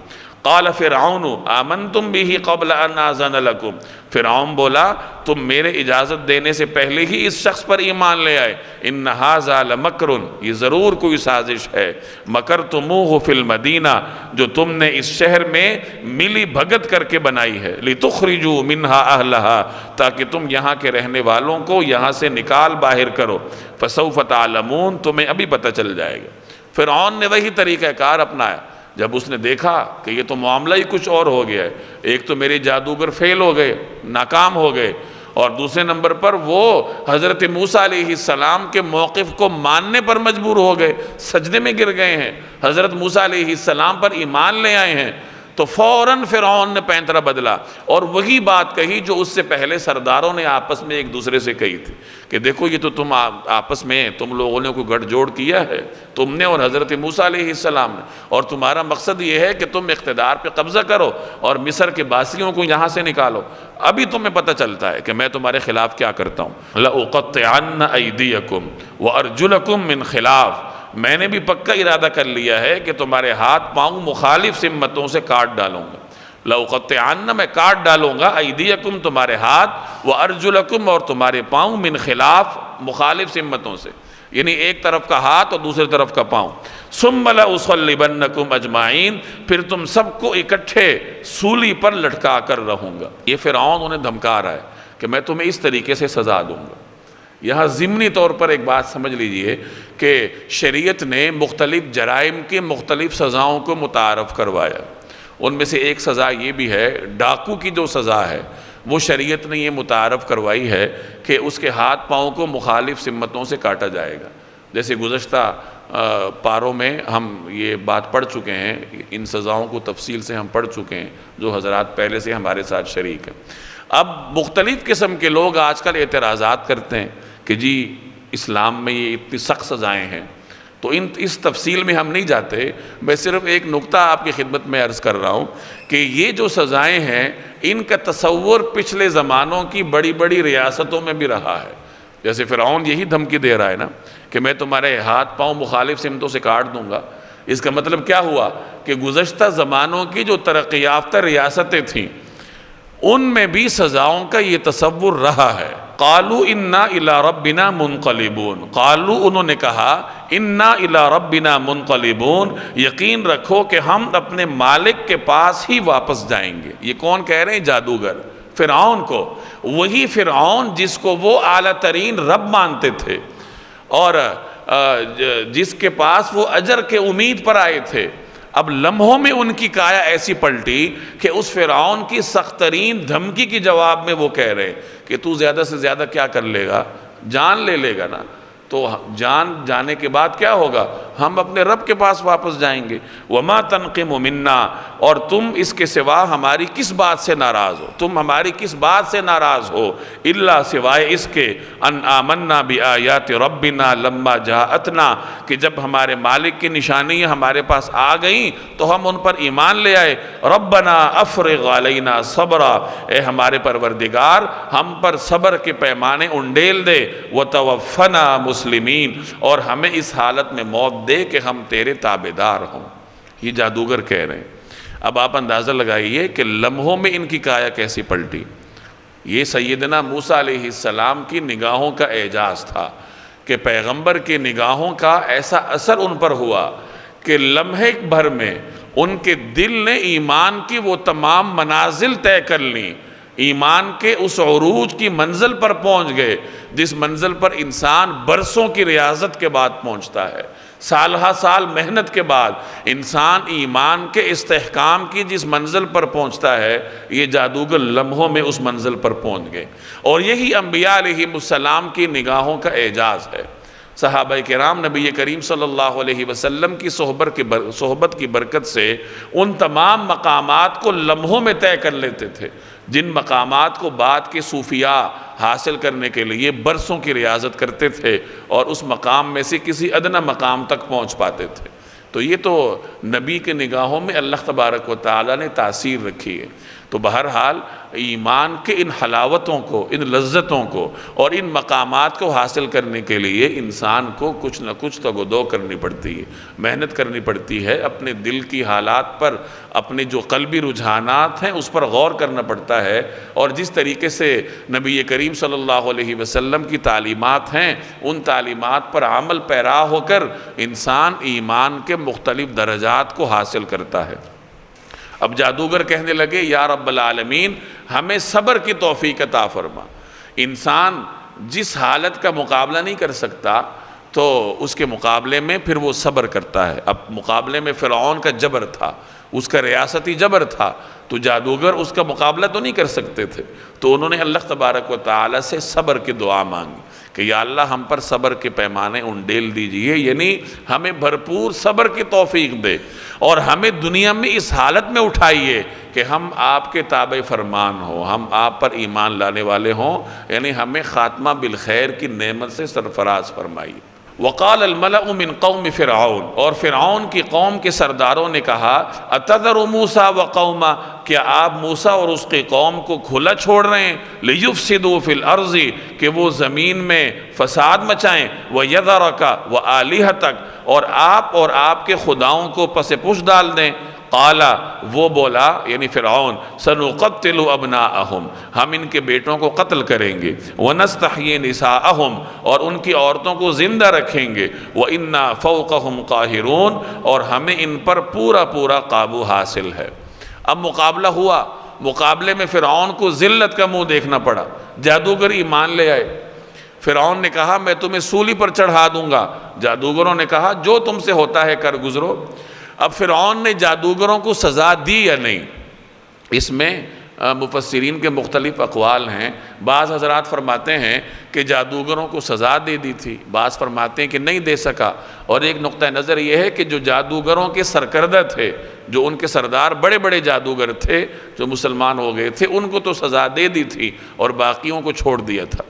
S1: قال فرعون آمنتم به قبل ان آذن لکم، فرعون بولا تم میرے اجازت دینے سے پہلے ہی اس شخص پر ایمان لے آئے۔ ان ھذا لمکر، یہ ضرور کوئی سازش ہے، مکرتموہ فی المدینہ، جو تم نے اس شہر میں ملی بھگت کر کے بنائی ہے، لتخرجوا منہا اہلہا، تاکہ تم یہاں کے رہنے والوں کو یہاں سے نکال باہر کرو، فسوف تعلمون، تمہیں ابھی پتہ چل جائے گا۔ فرعون نے وہی طریقہ کار اپنایا جب اس نے دیکھا کہ یہ تو معاملہ ہی کچھ اور ہو گیا ہے، ایک تو میرے جادوگر فیل ہو گئے، ناکام ہو گئے، اور دوسرے نمبر پر وہ حضرت موسیٰ علیہ السلام کے موقف کو ماننے پر مجبور ہو گئے، سجدے میں گر گئے ہیں، حضرت موسیٰ علیہ السلام پر ایمان لے آئے ہیں، تو فوراً فرعون نے پینترا بدلا اور وہی بات کہی جو اس سے پہلے سرداروں نے آپس میں ایک دوسرے سے کہی تھی کہ دیکھو یہ تو تم آپس میں تم لوگوں نے کوئی گٹھ جوڑ کیا ہے، تم نے اور حضرت موسیٰ علیہ السلام نے، اور تمہارا مقصد یہ ہے کہ تم اقتدار پہ قبضہ کرو اور مصر کے باسیوں کو یہاں سے نکالو۔ ابھی تمہیں پتہ چلتا ہے کہ میں تمہارے خلاف کیا کرتا ہوں۔ لَأُقَطِّعَنَّ أَيْدِيَكُمْ وَأَرْجُلَكُمْ مِنْ خِلَافٍ، میں نے بھی پکا ارادہ کر لیا ہے کہ تمہارے ہاتھ پاؤں مخالف سمتوں سے کاٹ ڈالوں گا۔ لَأُقَطِّعَنَّ، میں کاٹ ڈالوں گا، أَيْدِيَكُمْ تمہارے ہاتھ، وَأَرْجُلَكُمْ اور تمہارے پاؤں، مِنْ خلاف مخالف سمتوں سے، یعنی ایک طرف کا ہاتھ اور دوسرے طرف کا پاؤں۔ ثُمَّ لَأُصَلِّبَنَّكُمْ أَجْمَعِينَ، پھر تم سب کو اکٹھے سولی پر لٹکا کر رہوں گا۔ یہ فرعون انہیں دھمکا رہا ہے کہ میں تمہیں اس طریقے سے سزا دوں گا۔ یہاں ضمنی طور پر ایک بات سمجھ لیجئے کہ شریعت نے مختلف جرائم کے مختلف سزاؤں کو متعارف کروایا، ان میں سے ایک سزا یہ بھی ہے، ڈاکو کی جو سزا ہے وہ شریعت نے یہ متعارف کروائی ہے کہ اس کے ہاتھ پاؤں کو مخالف سمتوں سے کاٹا جائے گا۔ جیسے گزشتہ پاروں میں ہم یہ بات پڑھ چکے ہیں، ان سزاؤں کو تفصیل سے ہم پڑھ چکے ہیں، جو حضرات پہلے سے ہمارے ساتھ شریک ہیں۔ اب مختلف قسم کے لوگ آج کل اعتراضات کرتے ہیں کہ جی اسلام میں یہ اتنی سخت سزائیں ہیں، تو اس تفصیل میں ہم نہیں جاتے، میں صرف ایک نقطہ آپ کی خدمت میں عرض کر رہا ہوں کہ یہ جو سزائیں ہیں ان کا تصور پچھلے زمانوں کی بڑی بڑی ریاستوں میں بھی رہا ہے۔ جیسے فرعون یہی دھمکی دے رہا ہے نا کہ میں تمہارے ہاتھ پاؤں مخالف سمتوں سے کاٹ دوں گا، اس کا مطلب کیا ہوا کہ گزشتہ زمانوں کی جو ترقی یافتہ ریاستیں تھیں ان میں بھی سزاؤں کا یہ تصور رہا ہے۔ قالوا انا الی ربنا منقلبون، قالوا انہوں نے کہا انا الی ربنا منقلبون، یقین رکھو کہ ہم اپنے مالک کے پاس ہی واپس جائیں گے۔ یہ کون کہہ رہے ہیں؟ جادوگر، فرعون کو، وہی فرعون جس کو وہ اعلیٰ ترین رب مانتے تھے اور جس کے پاس وہ اجر کے امید پر آئے تھے، اب لمحوں میں ان کی کایا ایسی پلٹی کہ اس فرعون کی سخت ترین دھمکی کی جواب میں وہ کہہ رہے کہ تو زیادہ سے زیادہ کیا کر لے گا؟ جان لے لے گا نا، تو جان جانے کے بعد کیا ہوگا؟ ہم اپنے رب کے پاس واپس جائیں گے۔ وَمَا تَنْقِمُ مِنَّا، اور تم اس کے سوا ہماری کس بات سے ناراض ہو؟ تم ہماری کس بات سے ناراض ہو؟ إِلَّا سوائے اس کے أَنْ آمَنَّا بِآيَاتِ رَبِّنَا لَمَّا جَاءَتْنَا، کہ جب ہمارے مالک کی نشانیاں ہمارے پاس آ گئیں تو ہم ان پر ایمان لے آئے۔ رَبَّنَا أَفْرِغْ عَلَيْنَا صَبْرًا، اے ہمارے پروردگار ہم پر صبر کے پیمانے انڈیل دے، وَتَوَفَّنَا مسلمین، اور ہمیں اس حالت میں موت دے کہ ہم تیرے تابعدار ہوں۔ یہ جادوگر کہہ رہے ہیں۔ اب آپ اندازہ لگائیے کہ لمحوں میں ان کی کایا کیسی پلٹی۔ یہ سیدنا موسیٰ علیہ السلام کی نگاہوں کا اعجاز تھا کہ پیغمبر کی نگاہوں کا ایسا اثر ان پر ہوا کہ لمحے بھر میں ان کے دل نے ایمان کی وہ تمام منازل طے کر لیں، ایمان کے اس عروج کی منزل پر پہنچ گئے جس منزل پر انسان برسوں کی ریاضت کے بعد پہنچتا ہے۔ سالہ سال محنت کے بعد انسان ایمان کے استحکام کی جس منزل پر پہنچتا ہے، یہ جادوگر لمحوں میں اس منزل پر پہنچ گئے، اور یہی انبیاء علیہ السلام کی نگاہوں کا اعجاز ہے۔ صحابہ کرام نبی کریم صلی اللہ علیہ وسلم کی صحبت کی برکت سے ان تمام مقامات کو لمحوں میں طے کر لیتے تھے، جن مقامات کو بعد کے صوفیاء حاصل کرنے کے لیے برسوں کی ریاضت کرتے تھے اور اس مقام میں سے کسی ادنی مقام تک پہنچ پاتے تھے۔ تو یہ تو نبی کے نگاہوں میں اللہ تبارک و تعالیٰ نے تاثیر رکھی ہے۔ تو بہرحال ایمان کے ان حلاوتوں کو، ان لذتوں کو اور ان مقامات کو حاصل کرنے کے لیے انسان کو کچھ نہ کچھ تگ و دو کرنی پڑتی ہے، محنت کرنی پڑتی ہے، اپنے دل کی حالات پر، اپنے جو قلبی رجحانات ہیں اس پر غور کرنا پڑتا ہے، اور جس طریقے سے نبی کریم صلی اللہ علیہ وسلم کی تعلیمات ہیں ان تعلیمات پر عمل پیرا ہو کر انسان ایمان کے مختلف درجات کو حاصل کرتا ہے۔ اب جادوگر کہنے لگے یا رب العالمین ہمیں صبر کی توفیق عطا فرما۔ انسان جس حالت کا مقابلہ نہیں کر سکتا تو اس کے مقابلے میں پھر وہ صبر کرتا ہے۔ اب مقابلے میں فرعون کا جبر تھا، اس کا ریاستی جبر تھا، تو جادوگر اس کا مقابلہ تو نہیں کر سکتے تھے، تو انہوں نے اللہ تبارک و تعالی سے صبر کی دعا مانگی کہ یا اللہ ہم پر صبر کے پیمانے انڈیل دیجئے، یعنی ہمیں بھرپور صبر کی توفیق دے، اور ہمیں دنیا میں اس حالت میں اٹھائیے کہ ہم آپ کے تابع فرمان ہوں، ہم آپ پر ایمان لانے والے ہوں، یعنی ہمیں خاتمہ بالخیر کی نعمت سے سرفراز فرمائیے۔ وقال الملأ من قوم فرعون، اور فرعون کی قوم کے سرداروں نے کہا اتذر موسیٰ وقوما، کیا آپ موسیٰ اور اس کی قوم کو کھلا چھوڑ رہے ہیں، لیفسدوا فی الارض، کہ وہ زمین میں فساد مچائیں، ویذرک وآلہتک، اور آپ کے خداؤں کو پس پش ڈال دیں۔ قال، وہ بولا یعنی فرعون، سنقتل ابناءہم، ہم ان کے بیٹوں کو قتل کریں گے، ونستحیی نساءہم، اور ان کی عورتوں کو زندہ رکھیں گے، وإنا فوقہم قاہرون، اور ہمیں ان پر پورا قابو حاصل ہے۔ اب مقابلہ ہوا، مقابلے میں فرعون کو ذلت کا منہ دیکھنا پڑا، جادوگر ایمان لے آئے۔ فرعون نے کہا میں تمہیں سولی پر چڑھا دوں گا، جادوگروں نے کہا جو تم سے ہوتا ہے کر گزرو۔ اب فرعون نے جادوگروں کو سزا دی یا نہیں، اس میں مفسرین کے مختلف اقوال ہیں۔ بعض حضرات فرماتے ہیں کہ جادوگروں کو سزا دے دی تھی، بعض فرماتے ہیں کہ نہیں دے سکا، اور ایک نقطہ نظر یہ ہے کہ جو جادوگروں کے سرکردہ تھے، جو ان کے سردار بڑے جادوگر تھے جو مسلمان ہو گئے تھے، ان کو تو سزا دے دی تھی اور باقیوں کو چھوڑ دیا تھا۔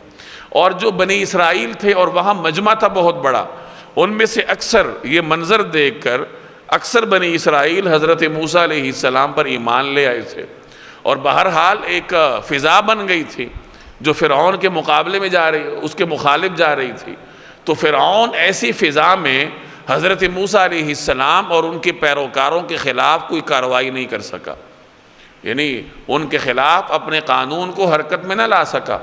S1: اور جو بنی اسرائیل تھے اور وہاں مجمع تھا بہت بڑا، ان میں سے اکثر یہ منظر دیکھ کر اکثر بنی اسرائیل حضرت موسیٰ علیہ السلام پر ایمان لے آئے تھے، اور بہرحال ایک فضا بن گئی تھی جو فرعون کے مقابلے میں جا رہی، اس کے مخالف جا رہی تھی۔ تو فرعون ایسی فضا میں حضرت موسیٰ علیہ السلام اور ان کے پیروکاروں کے خلاف کوئی کارروائی نہیں کر سکا، یعنی ان کے خلاف اپنے قانون کو حرکت میں نہ لا سکا۔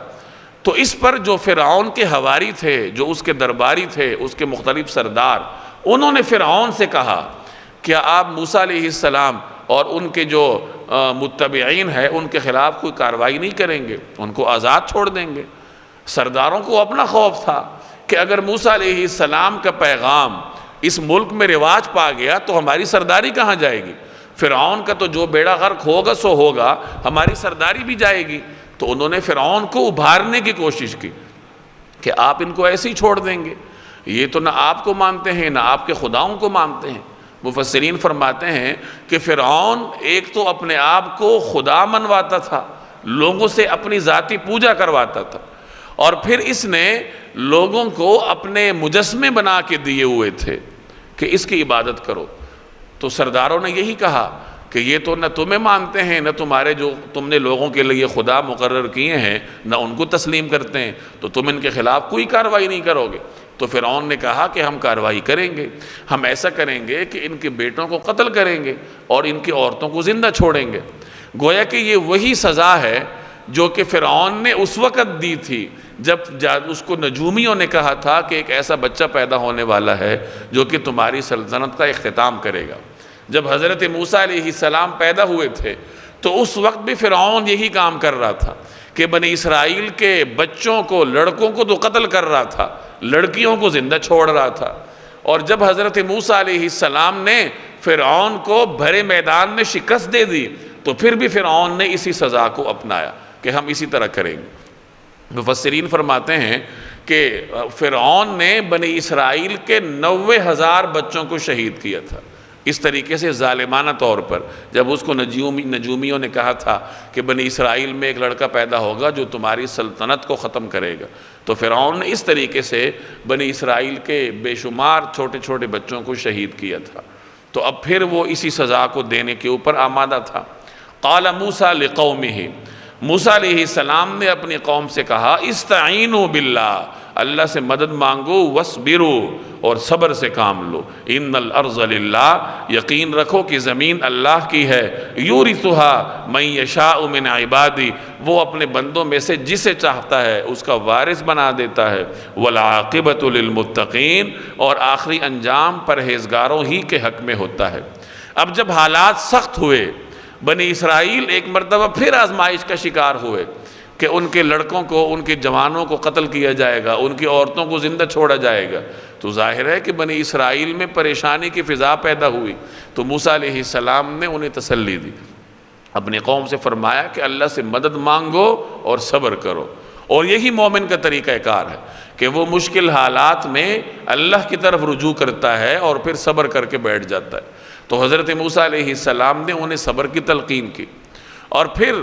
S1: تو اس پر جو فرعون کے حواری تھے، جو اس کے درباری تھے، اس کے مختلف سردار، انہوں نے فرعون سے کہا کیا آپ موسیٰ علیہ السلام اور ان کے جو متبعین ہیں ان کے خلاف کوئی کارروائی نہیں کریں گے، ان کو آزاد چھوڑ دیں گے؟ سرداروں کو اپنا خوف تھا کہ اگر موسیٰ علیہ السلام کا پیغام اس ملک میں رواج پا گیا تو ہماری سرداری کہاں جائے گی؟ فرعون کا تو جو بیڑا غرق ہوگا سو ہوگا، ہماری سرداری بھی جائے گی۔ تو انہوں نے فرعون کو ابھارنے کی کوشش کی کہ آپ ان کو ایسے ہی چھوڑ دیں گے، یہ تو نہ آپ کو مانتے ہیں نہ آپ کے خداؤں کو مانتے ہیں۔ مفسرین فرماتے ہیں کہ فرعون ایک تو اپنے آپ کو خدا منواتا تھا، لوگوں سے اپنی ذاتی پوجا کرواتا تھا، اور پھر اس نے لوگوں کو اپنے مجسمے بنا کے دیے ہوئے تھے کہ اس کی عبادت کرو۔ تو سرداروں نے یہی کہا کہ یہ تو نہ تمہیں مانتے ہیں نہ تمہارے جو تم نے لوگوں کے لیے خدا مقرر کیے ہیں نہ ان کو تسلیم کرتے ہیں، تو تم ان کے خلاف کوئی کارروائی نہیں کرو گے۔ تو فرعون نے کہا کہ ہم کارروائی کریں گے، ہم ایسا کریں گے کہ ان کے بیٹوں کو قتل کریں گے اور ان کی عورتوں کو زندہ چھوڑیں گے۔ گویا کہ یہ وہی سزا ہے جو کہ فرعون نے اس وقت دی تھی جب اس کو نجومیوں نے کہا تھا کہ ایک ایسا بچہ پیدا ہونے والا ہے جو کہ تمہاری سلطنت کا اختتام کرے گا۔ جب حضرت موسیٰ علیہ السلام پیدا ہوئے تھے تو اس وقت بھی فرعون یہی کام کر رہا تھا کہ بنی اسرائیل کے بچوں کو، لڑکوں کو تو قتل کر رہا تھا، لڑکیوں کو زندہ چھوڑ رہا تھا۔ اور جب حضرت موسیٰ علیہ السلام نے فرعون کو بھرے میدان میں شکست دے دی تو پھر بھی فرعون نے اسی سزا کو اپنایا کہ ہم اسی طرح کریں گے۔ مفسرین فرماتے ہیں کہ فرعون نے بنی اسرائیل کے 90,000 بچوں کو شہید کیا تھا، اس طریقے سے ظالمانہ طور پر۔ جب اس کو نجومیوں نے کہا تھا کہ بنی اسرائیل میں ایک لڑکا پیدا ہوگا جو تمہاری سلطنت کو ختم کرے گا، تو فرعون نے اس طریقے سے بنی اسرائیل کے بے شمار چھوٹے چھوٹے بچوں کو شہید کیا تھا، تو اب پھر وہ اسی سزا کو دینے کے اوپر آمادہ تھا۔ قال موسیٰ لقومہ، موسیٰ علیہ السلام نے اپنی قوم سے کہا استعینوا باللہ، اللہ سے مدد مانگو، واسبروا، اور صبر سے کام لو، ان الارض للہ، یقین رکھو کہ زمین اللہ کی ہے، یورثھا من یشاء من عبادی، وہ اپنے بندوں میں سے جسے چاہتا ہے اس کا وارث بنا دیتا ہے، والعاقبۃ للمتقین، اور آخری انجام پرہیزگاروں ہی کے حق میں ہوتا ہے۔ اب جب حالات سخت ہوئے، بنی اسرائیل ایک مرتبہ پھر آزمائش کا شکار ہوئے کہ ان کے لڑکوں کو، ان کے جوانوں کو قتل کیا جائے گا، ان کی عورتوں کو زندہ چھوڑا جائے گا، تو ظاہر ہے کہ بنی اسرائیل میں پریشانی کی فضا پیدا ہوئی۔ تو موسیٰ علیہ السلام نے انہیں تسلی دی، اپنی قوم سے فرمایا کہ اللہ سے مدد مانگو اور صبر کرو، اور یہی مومن کا طریقہ کار ہے کہ وہ مشکل حالات میں اللہ کی طرف رجوع کرتا ہے اور پھر صبر کر کے بیٹھ جاتا ہے۔ تو حضرت موسیٰ علیہ السلام نے انہیں صبر کی تلقین کی، اور پھر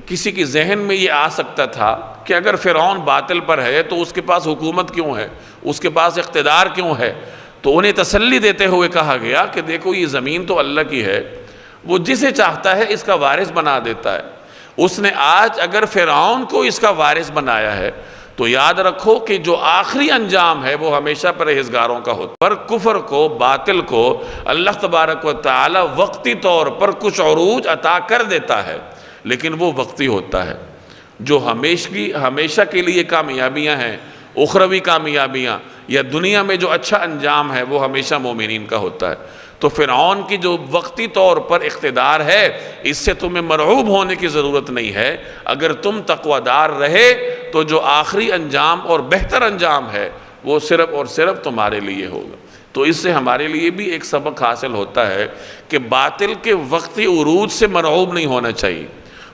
S1: کسی کی ذہن میں یہ آ سکتا تھا کہ اگر فرعون باطل پر ہے تو اس کے پاس حکومت کیوں ہے، اس کے پاس اقتدار کیوں ہے، تو انہیں تسلی دیتے ہوئے کہا گیا کہ دیکھو یہ زمین تو اللہ کی ہے، وہ جسے چاہتا ہے اس کا وارث بنا دیتا ہے، اس نے آج اگر فرعون کو اس کا وارث بنایا ہے تو یاد رکھو کہ جو آخری انجام ہے وہ ہمیشہ پرہیزگاروں کا ہوتا ہے۔ پر کفر کو، باطل کو اللہ تبارک و تعالی وقتی طور پر کچھ عروج عطا کر دیتا ہے، لیکن وہ وقتی ہوتا ہے۔ جو ہمیشہ کے لیے کامیابیاں ہیں، اخروی کامیابیاں یا دنیا میں جو اچھا انجام ہے، وہ ہمیشہ مومنین کا ہوتا ہے۔ تو فرعون کی جو وقتی طور پر اقتدار ہے، اس سے تمہیں مرعوب ہونے کی ضرورت نہیں ہے۔ اگر تم تقوی دار رہے تو جو آخری انجام اور بہتر انجام ہے وہ صرف اور صرف تمہارے لیے ہوگا۔ تو اس سے ہمارے لیے بھی ایک سبق حاصل ہوتا ہے کہ باطل کے وقتی عروج سے مرعوب نہیں ہونا چاہیے۔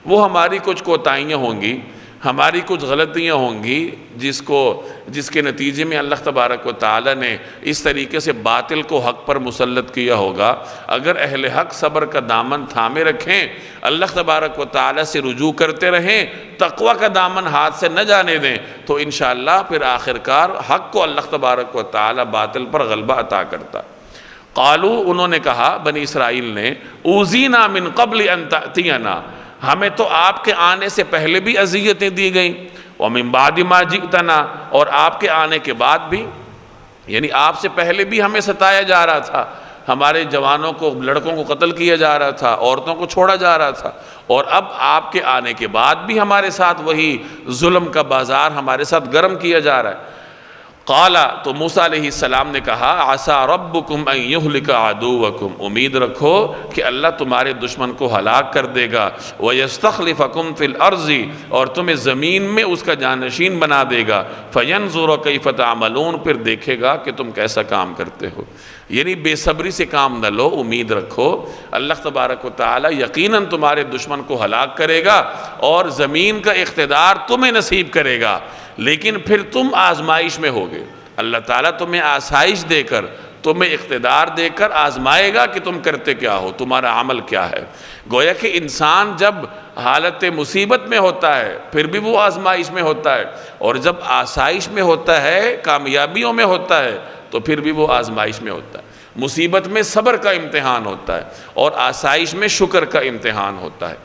S1: وہ ہماری کچھ کوتاہیاں ہوں گی، ہماری کچھ غلطیاں ہوں گی، جس کے نتیجے میں اللہ تبارک و تعالی نے اس طریقے سے باطل کو حق پر مسلط کیا ہوگا۔ اگر اہل حق صبر کا دامن تھامے رکھیں، اللہ تبارک و تعالی سے رجوع کرتے رہیں، تقوی کا دامن ہاتھ سے نہ جانے دیں، تو انشاءاللہ پھر آخرکار حق کو اللہ تبارک و تعالی باطل پر غلبہ عطا کرتا۔ قالو، انہوں نے کہا بنی اسرائیل نے، اوذینا من قبل ان تأتینا، ہمیں تو آپ کے آنے سے پہلے بھی اذیتیں دی گئیں، وَمِن بَعْدِ مَا جِئْتَنَا، اور آپ کے آنے کے بعد بھی، یعنی آپ سے پہلے بھی ہمیں ستایا جا رہا تھا، ہمارے جوانوں کو، لڑکوں کو قتل کیا جا رہا تھا، عورتوں کو چھوڑا جا رہا تھا، اور اب آپ کے آنے کے بعد بھی ہمارے ساتھ وہی ظلم کا بازار ہمارے ساتھ گرم کیا جا رہا ہے۔ قال، تو موسیٰ علیہ السلام نے کہا، عسیٰ ربکم ان یہلک عدوکم، امید رکھو کہ اللہ تمہارے دشمن کو ہلاک کر دے گا، ویستخلفکم فی الارض، اور تمہیں زمین میں اس کا جانشین بنا دے گا، فینظر کیف تعملون، پھر دیکھے گا کہ تم کیسا کام کرتے ہو۔ یعنی بے صبری سے کام نہ لو، امید رکھو اللہ تبارک و تعالی یقیناً تمہارے دشمن کو ہلاک کرے گا اور زمین کا اقتدار تمہیں نصیب کرے گا، لیکن پھر تم آزمائش میں ہوگے۔ اللہ تعالیٰ تمہیں آسائش دے کر، تمہیں اقتدار دے کر آزمائے گا کہ تم کرتے کیا ہو، تمہارا عمل کیا ہے۔ گویا کہ انسان جب حالت مصیبت میں ہوتا ہے پھر بھی وہ آزمائش میں ہوتا ہے، اور جب آسائش میں ہوتا ہے، کامیابیوں میں ہوتا ہے، تو پھر بھی وہ آزمائش میں ہوتا ہے۔ مصیبت میں صبر کا امتحان ہوتا ہے اور آسائش میں شکر کا امتحان ہوتا ہے۔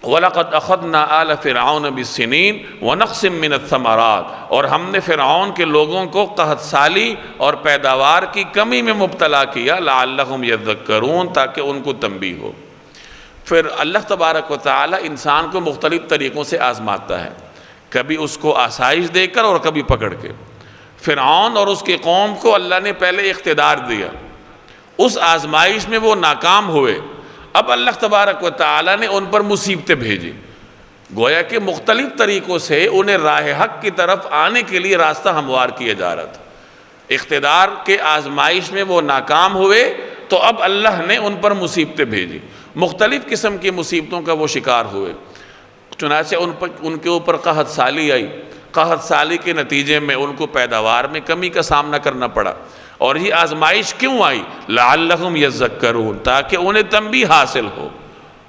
S1: وَلَقَدْ أَخَذْنَا آلَ فِرْعَوْنَ بِالسِّنِينَ وَنَقْصٍ مِّنَ الثَّمَرَاتِ، اور ہم نے فرعون کے لوگوں کو قحط سالی اور پیداوار کی کمی میں مبتلا کیا، لَعَلَّهُمْ يَذَّكَّرُونَ، تاکہ ان کو تنبیہ ہو۔ پھر اللہ تبارک و تعالی انسان کو مختلف طریقوں سے آزماتا ہے، کبھی اس کو آسائش دے کر اور کبھی پکڑ کے۔ فرعون اور اس کی قوم کو اللہ نے پہلے اقتدار دیا، اس آزمائش میں وہ ناکام ہوئے، اب اللہ تبارک و تعالی نے ان پر مصیبتیں بھیجی، گویا کہ مختلف طریقوں سے انہیں راہ حق کی طرف آنے کے لیے راستہ ہموار کیا جا رہا تھا۔ اقتدار کے آزمائش میں وہ ناکام ہوئے تو اب اللہ نے ان پر مصیبتیں بھیجی، مختلف قسم کی مصیبتوں کا وہ شکار ہوئے۔ چنانچہ ان کے اوپر قحط سالی آئی، قحط سالی کے نتیجے میں ان کو پیداوار میں کمی کا سامنا کرنا پڑا۔ اور یہ آزمائش کیوں آئی؟ لعلہم یذکرون، تاکہ انہیں تنبیہ حاصل ہو،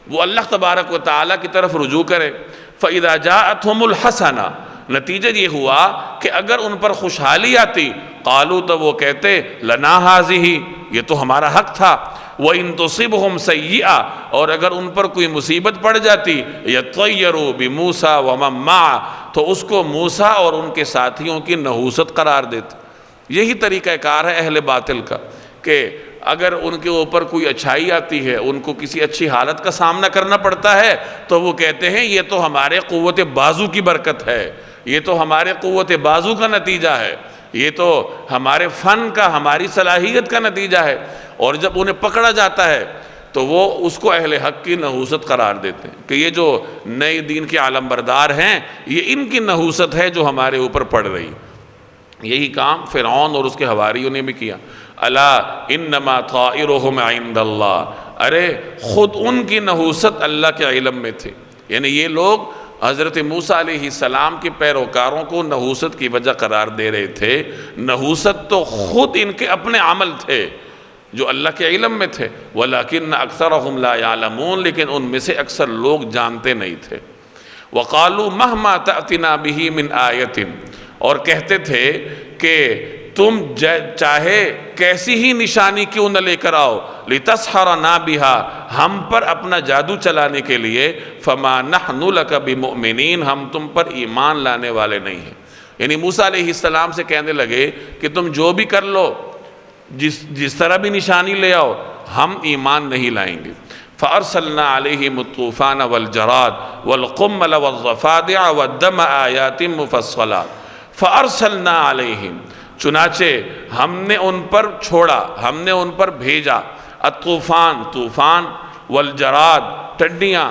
S1: وہ اللہ تبارک و تعالیٰ کی طرف رجوع کرے۔ فَإِذَا جَاءَتْهُمُ الْحَسَنَةُ، نتیجہ یہ ہوا کہ اگر ان پر خوشحالی آتی قالوا، تو وہ کہتے لنا هَذِهِ، یہ تو ہمارا حق تھا۔ وَإِن تُصِبْهُمْ سَيِّئَةٌ، اور اگر ان پر کوئی مصیبت پڑ جاتی يَطَّيَّرُوا بِمُوسَىٰ وَمَن مَّعَهُ، تو اس کو موسیٰ اور ان کے ساتھیوں کی نحوست قرار دیتے۔ یہی طریقہ کار ہے اہل باطل کا، کہ اگر ان کے اوپر کوئی اچھائی آتی ہے، ان کو کسی اچھی حالت کا سامنا کرنا پڑتا ہے، تو وہ کہتے ہیں یہ تو ہمارے قوت بازو کی برکت ہے، یہ تو ہمارے قوت بازو کا نتیجہ ہے، یہ تو ہمارے فن کا، ہماری صلاحیت کا نتیجہ ہے۔ اور جب انہیں پکڑا جاتا ہے تو وہ اس کو اہل حق کی نحوست قرار دیتے ہیں کہ یہ جو نئے دین کے عالم بردار ہیں، یہ ان کی نحوست ہے جو ہمارے اوپر پڑ رہی۔ یہی کام فرعون اور اس کے حواریوں نے بھی کیا۔ الا انما طائرهم عند اللہ، ارے خود ان کی نحوست اللہ کے علم میں تھے۔ یعنی یہ لوگ حضرت موسیٰ علیہ السلام کے پیروکاروں کو نحوست کی وجہ قرار دے رہے تھے، نحوست تو خود ان کے اپنے عمل تھے جو اللہ کے علم میں تھے۔ ولیکن اکثرهم لا یعلمون، لیکن ان میں سے اکثر لوگ جانتے نہیں تھے۔ وقالوا مہما تأتنا به من آیت، اور کہتے تھے کہ تم چاہے کیسی ہی نشانی کیوں نہ لے کر آؤ، لِتَسْحَرَنَا بِهَا، ہم پر اپنا جادو چلانے کے لیے، فَمَا نَحْنُ لَكَ بِمُؤْمِنِينَ، ہم تم پر ایمان لانے والے نہیں ہیں۔ یعنی موسیٰ علیہ السلام سے کہنے لگے کہ تم جو بھی کر لو، جس طرح بھی نشانی لے آؤ، ہم ایمان نہیں لائیں گے۔ فَأَرْسَلْنَا عَلَيْهِمُ الطُّوفَانَ وَالْجَرَادَ وَالْقُمَّلَ وَالضَّفَادِعَ وَالدَّمَ آيَاتٍ مُفَصَّلَاتٍ۔ فَأَرْسَلْنَا عَلَيْهِمْ، چنانچہ ہم نے ان پر چھوڑا، ہم نے ان پر بھیجا، الطوفان طوفان، والجراد ٹڈیاں،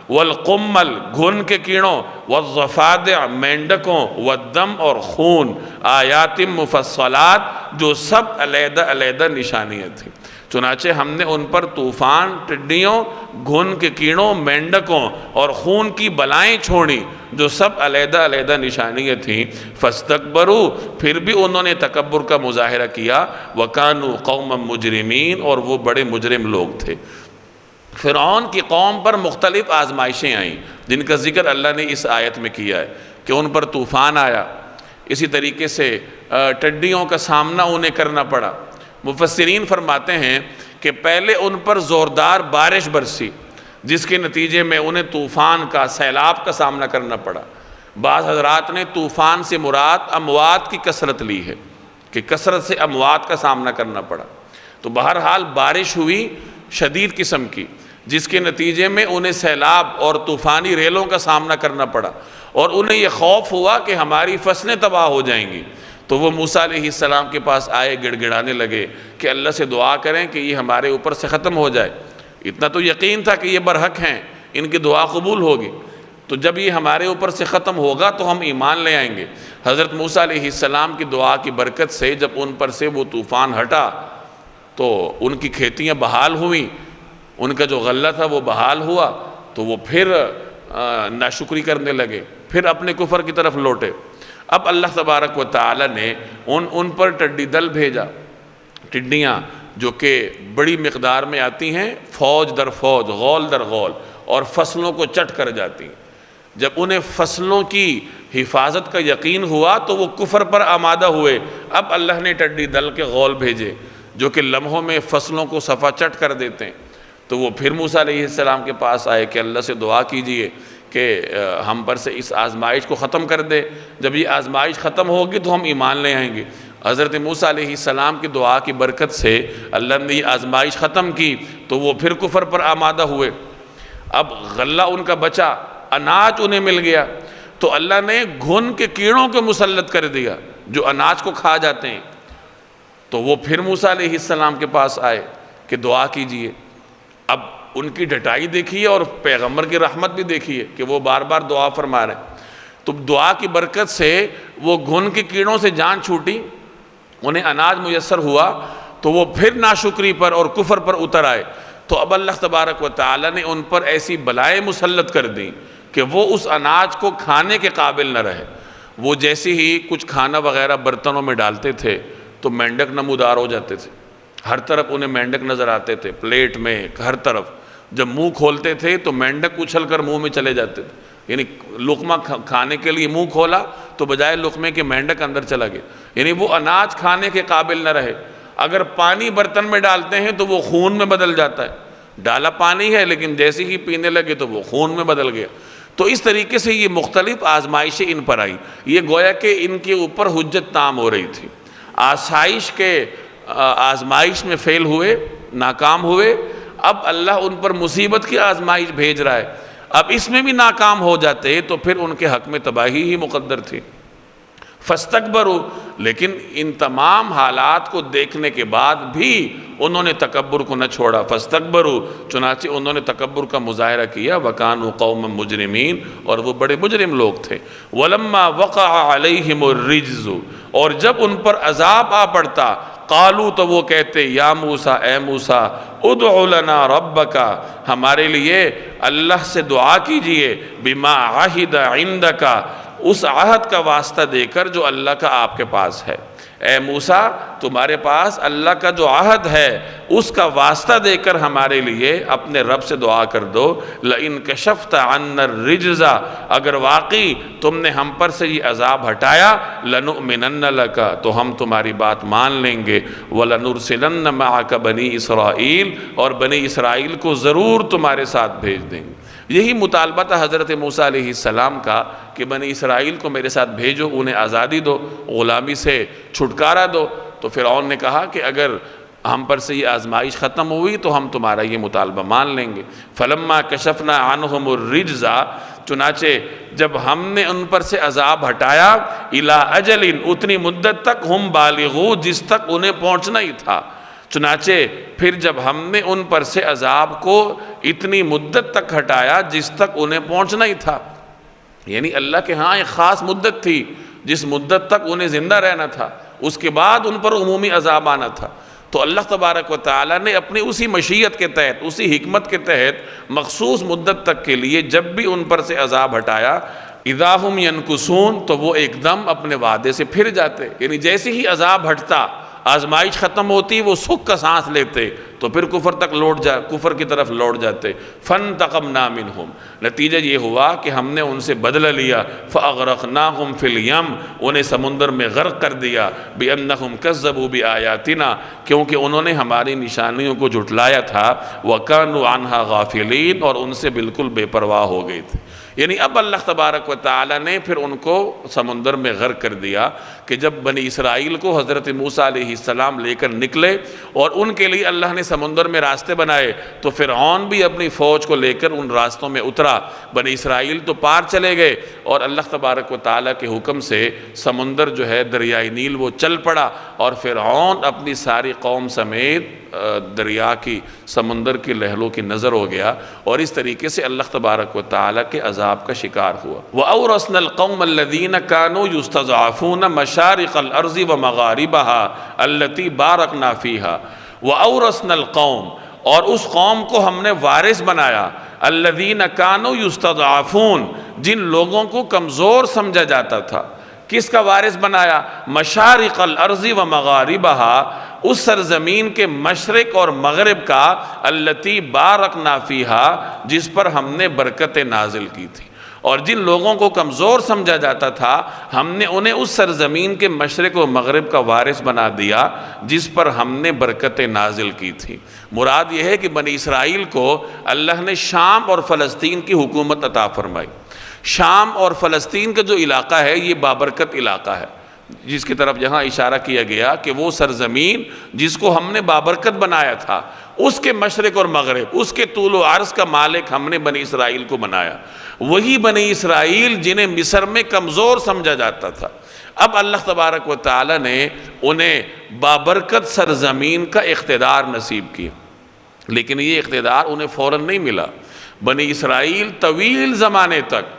S1: والقمل گھن کے کیڑوں، والضفادع مینڈکوں، والدم اور خون، آیات مفصلات جو سب علیحدہ علیحدہ نشانیاں تھیں۔ چنانچہ ہم نے ان پر طوفان، ٹڈیوں، گھن کے کیڑوں، مینڈکوں اور خون کی بلائیں چھوڑی جو سب علیحدہ علیحدہ نشانیاں تھیں۔ فاستکبروا، پھر بھی انہوں نے تکبر کا مظاہرہ کیا، وکانوا قوما مجرمین، اور وہ بڑے مجرم لوگ تھے۔ فرعون کی قوم پر مختلف آزمائشیں آئیں جن کا ذکر اللہ نے اس آیت میں کیا ہے کہ ان پر طوفان آیا، اسی طریقے سے ٹڈیوں کا سامنا انہیں کرنا پڑا۔ مفسرین فرماتے ہیں کہ پہلے ان پر زوردار بارش برسی جس کے نتیجے میں انہیں طوفان کا، سیلاب کا سامنا کرنا پڑا۔ بعض حضرات نے طوفان سے مراد اموات کی کثرت لی ہے کہ کثرت سے اموات کا سامنا کرنا پڑا۔ تو بہرحال بارش ہوئی شدید قسم کی جس کے نتیجے میں انہیں سیلاب اور طوفانی ریلوں کا سامنا کرنا پڑا، اور انہیں یہ خوف ہوا کہ ہماری فصلیں تباہ ہو جائیں گی۔ تو وہ موسیٰ علیہ السلام کے پاس آئے، گڑ گڑانے لگے کہ اللہ سے دعا کریں کہ یہ ہمارے اوپر سے ختم ہو جائے۔ اتنا تو یقین تھا کہ یہ برحق ہیں، ان کی دعا قبول ہوگی، تو جب یہ ہمارے اوپر سے ختم ہوگا تو ہم ایمان لے آئیں گے۔ حضرت موسیٰ علیہ السلام کی دعا کی برکت سے جب ان پر سے وہ طوفان ہٹا تو ان کی کھیتیاں بحال ہوئیں، ان کا جو غلہ تھا وہ بحال ہوا، تو وہ پھر ناشکری کرنے لگے، پھر اپنے کفر کی طرف لوٹے۔ اب اللہ تبارک و تعالی نے ان پر ٹڈی دل بھیجا، ٹڈیاں جو کہ بڑی مقدار میں آتی ہیں، فوج در فوج، غول در غول، اور فصلوں کو چٹ کر جاتی ہیں۔ جب انہیں فصلوں کی حفاظت کا یقین ہوا تو وہ کفر پر آمادہ ہوئے۔ اب اللہ نے ٹڈی دل کے غول بھیجے جو کہ لمحوں میں فصلوں کو صفا چٹ کر دیتے ہیں۔ تو وہ پھر موسیٰ علیہ السلام کے پاس آئے کہ اللہ سے دعا کیجئے کہ ہم پر سے اس آزمائش کو ختم کر دے، جب یہ آزمائش ختم ہوگی تو ہم ایمان لے آئیں گے۔ حضرت موسیٰ علیہ السلام کی دعا کی برکت سے اللہ نے یہ آزمائش ختم کی تو وہ پھر کفر پر آمادہ ہوئے۔ اب غلہ ان کا بچا، اناج انہیں مل گیا، تو اللہ نے گھن کے کیڑوں کو مسلط کر دیا جو اناج کو کھا جاتے ہیں۔ تو وہ پھر موسیٰ علیہ السلام کے پاس آئے کہ دعا کیجئے۔ اب ان کی ڈٹائی دیکھیے اور پیغمبر کی رحمت بھی دیکھیے کہ وہ بار بار دعا فرما رہے ہیں۔ تو دعا کی برکت سے وہ گھن کے کیڑوں سے جان چھوٹی، انہیں اناج میسر ہوا تو وہ پھر ناشکری پر اور کفر پر اتر آئے، تو اب اللہ تبارک و تعالی نے ان پر ایسی بلائیں مسلط کر دیں کہ وہ اس اناج کو کھانے کے قابل نہ رہے۔ وہ جیسے ہی کچھ کھانا وغیرہ برتنوں میں ڈالتے تھے تو مینڈک نمودار ہو جاتے تھے، ہر طرف انہیں مینڈک نظر آتے تھے، پلیٹ میں ہر طرف۔ جب منہ کھولتے تھے تو مینڈک اچھل کر منہ میں چلے جاتے تھے، یعنی لقمہ کھانے کے لیے منہ کھولا تو بجائے لقمے کے مینڈک اندر چلا گیا، یعنی وہ اناج کھانے کے قابل نہ رہے۔ اگر پانی برتن میں ڈالتے ہیں تو وہ خون میں بدل جاتا ہے، ڈالا پانی ہے لیکن جیسے ہی پینے لگے تو وہ خون میں بدل گیا۔ تو اس طریقے سے یہ مختلف آزمائشیں ان پر آئی، یہ گویا کہ ان کے اوپر حجت تام ہو رہی تھی۔ آزمائش میں فیل ہوئے، ناکام ہوئے، اب اللہ ان پر مصیبت کی آزمائش بھیج رہا ہے۔ اب اس میں بھی ناکام ہو جاتے تو پھر ان کے حق میں تباہی ہی مقدر تھی۔ فاستکبروا، لیکن ان تمام حالات کو دیکھنے کے بعد بھی انہوں نے تکبر کو نہ چھوڑا۔ فاستکبروا، چنانچہ انہوں نے تکبر کا مظاہرہ کیا۔ وکانوا قوما مجرمین، اور وہ بڑے مجرم لوگ تھے۔ ولما وقع علیہم الرجز، اور جب ان پر عذاب آ پڑتا، قالوا، تو وہ کہتے، یا موسیٰ، اے موسیٰ، ادع لنا ربک، ہمارے لیے اللہ سے دعا کیجئے، بما عہد عندک، اس عہد کا واسطہ دے کر جو اللہ کا آپ کے پاس ہے۔ اے موسیٰ، تمہارے پاس اللہ کا جو عہد ہے اس کا واسطہ دے کر ہمارے لیے اپنے رب سے دعا کر دو۔ لئن کشفت عنا الرجز، اگر واقعی تم نے ہم پر سے یہ عذاب ہٹایا، لنؤمنن لک، تو ہم تمہاری بات مان لیں گے، ولنرسلن معک بنی اسرائیل، اور بنی اسرائیل کو ضرور تمہارے ساتھ بھیج دیں گے۔ یہی مطالبہ تھا حضرت موسیٰ علیہ السلام کا کہ بنی اسرائیل کو میرے ساتھ بھیجو، انہیں آزادی دو، غلامی سے چھٹکارا دو۔ تو فرعون نے کہا کہ اگر ہم پر سے یہ آزمائش ختم ہوئی تو ہم تمہارا یہ مطالبہ مان لیں گے۔ فلما کشفنا عنہم الرجز، چنانچہ جب ہم نے ان پر سے عذاب ہٹایا، الی اجل، اتنی مدت تک، ہم بالغو، جس تک انہیں پہنچنا ہی تھا۔ چنانچہ پھر جب ہم نے ان پر سے عذاب کو اتنی مدت تک ہٹایا جس تک انہیں پہنچنا ہی تھا، یعنی اللہ کے ہاں ایک خاص مدت تھی جس مدت تک انہیں زندہ رہنا تھا، اس کے بعد ان پر عمومی عذاب آنا تھا۔ تو اللہ تبارک و تعالیٰ نے اپنی اسی مشیت کے تحت، اسی حکمت کے تحت مخصوص مدت تک کے لیے جب بھی ان پر سے عذاب ہٹایا، اذا ہم ینکثون، تو وہ ایک دم اپنے وعدے سے پھر جاتے، یعنی جیسے ہی عذاب ہٹتا، آزمائش ختم ہوتی، وہ سکھ کا سانس لیتے تو پھر کفر کی طرف لوٹ جاتے۔ فانتقمنا منہم، نتیجہ یہ ہوا کہ ہم نے ان سے بدلہ لیا۔ فاغرقناہم فی الیم، انہیں سمندر میں غرق کر دیا۔ بانہم کذبوا بآیاتنا، کیونکہ انہوں نے ہماری نشانیوں کو جھٹلایا تھا۔ وکانوا عنہا غافلین، اور ان سے بالکل بے پرواہ ہو گئے تھے۔ یعنی اب اللہ تبارک و تعالیٰ نے پھر ان کو سمندر میں غرق کر دیا کہ جب بنی اسرائیل کو حضرت موسیٰ علیہ السلام لے کر نکلے اور ان کے لیے اللہ نے سمندر میں راستے بنائے، تو فرعون بھی اپنی فوج کو لے کر ان راستوں میں اترا۔ بنی اسرائیل تو پار چلے گئے اور اللہ تبارک و تعالیٰ کے حکم سے سمندر جو ہے دریائے نیل وہ چل پڑا، اور فرعون اپنی ساری قوم سمیت دریا کی، سمندر کی لہروں کی نظر ہو گیا، اور اس طریقے سے اللہ تبارک و تعالیٰ کے عذاب کا شکار ہوا۔ وَأَوْرَثْنَا الْقَوْمَ الَّذِينَ كَانُوا يُسْتَضْعَفُونَ مَشَارِقَ الْأَرْضِ وَمَغَارِبَهَا الَّتِي بَارَكْنَا فِيهَا۔ وَأَوْرَثْنَا الْقَوْمَ، اور اس قوم کو ہم نے وارث بنایا، الَّذِينَ كَانُوا يُسْتَضْعَفُونَ، جن لوگوں کو کمزور سمجھا جاتا تھا۔ کس کا وارث بنایا؟ مشارق الارض و مغاربہا، اس سرزمین کے مشرق اور مغرب کا، التی بارکنا فیہا، جس پر ہم نے برکتیں نازل کی تھی۔ اور جن لوگوں کو کمزور سمجھا جاتا تھا ہم نے انہیں اس سرزمین کے مشرق و مغرب کا وارث بنا دیا جس پر ہم نے برکتیں نازل کی تھی۔ مراد یہ ہے کہ بنی اسرائیل کو اللہ نے شام اور فلسطین کی حکومت عطا فرمائی۔ شام اور فلسطین کا جو علاقہ ہے یہ بابرکت علاقہ ہے، جس کی طرف یہاں اشارہ کیا گیا کہ وہ سرزمین جس کو ہم نے بابرکت بنایا تھا، اس کے مشرق اور مغرب، اس کے طول و عرض کا مالک ہم نے بنی اسرائیل کو بنایا۔ وہی بنی اسرائیل جنہیں مصر میں کمزور سمجھا جاتا تھا، اب اللہ تبارک و تعالی نے انہیں بابرکت سرزمین کا اقتدار نصیب کیا، لیکن یہ اقتدار انہیں فوراً نہیں ملا۔ بنی اسرائیل طویل زمانے تک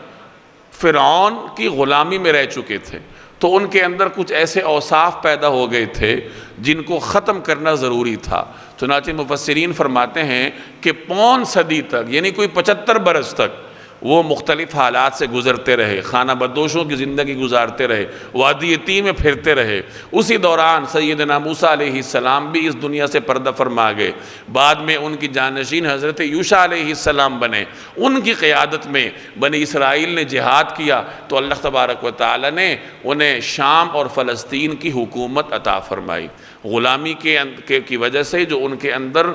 S1: فرعون کی غلامی میں رہ چکے تھے، تو ان کے اندر کچھ ایسے اوصاف پیدا ہو گئے تھے جن کو ختم کرنا ضروری تھا۔ چنانچہ مفسرین فرماتے ہیں کہ 5 صدی تک، یعنی کوئی 75 برس تک وہ مختلف حالات سے گزرتے رہے، خانہ بدوشوں کی زندگی گزارتے رہے، وادی تیہ میں پھرتے رہے۔ اسی دوران سیدنا موسیٰ علیہ السلام بھی اس دنیا سے پردہ فرما گئے، بعد میں ان کی جانشین حضرت یوشع علیہ السلام بنے، ان کی قیادت میں بنی اسرائیل نے جہاد کیا تو اللہ تبارک و تعالی نے انہیں شام اور فلسطین کی حکومت عطا فرمائی۔ غلامی کی وجہ سے جو ان کے اندر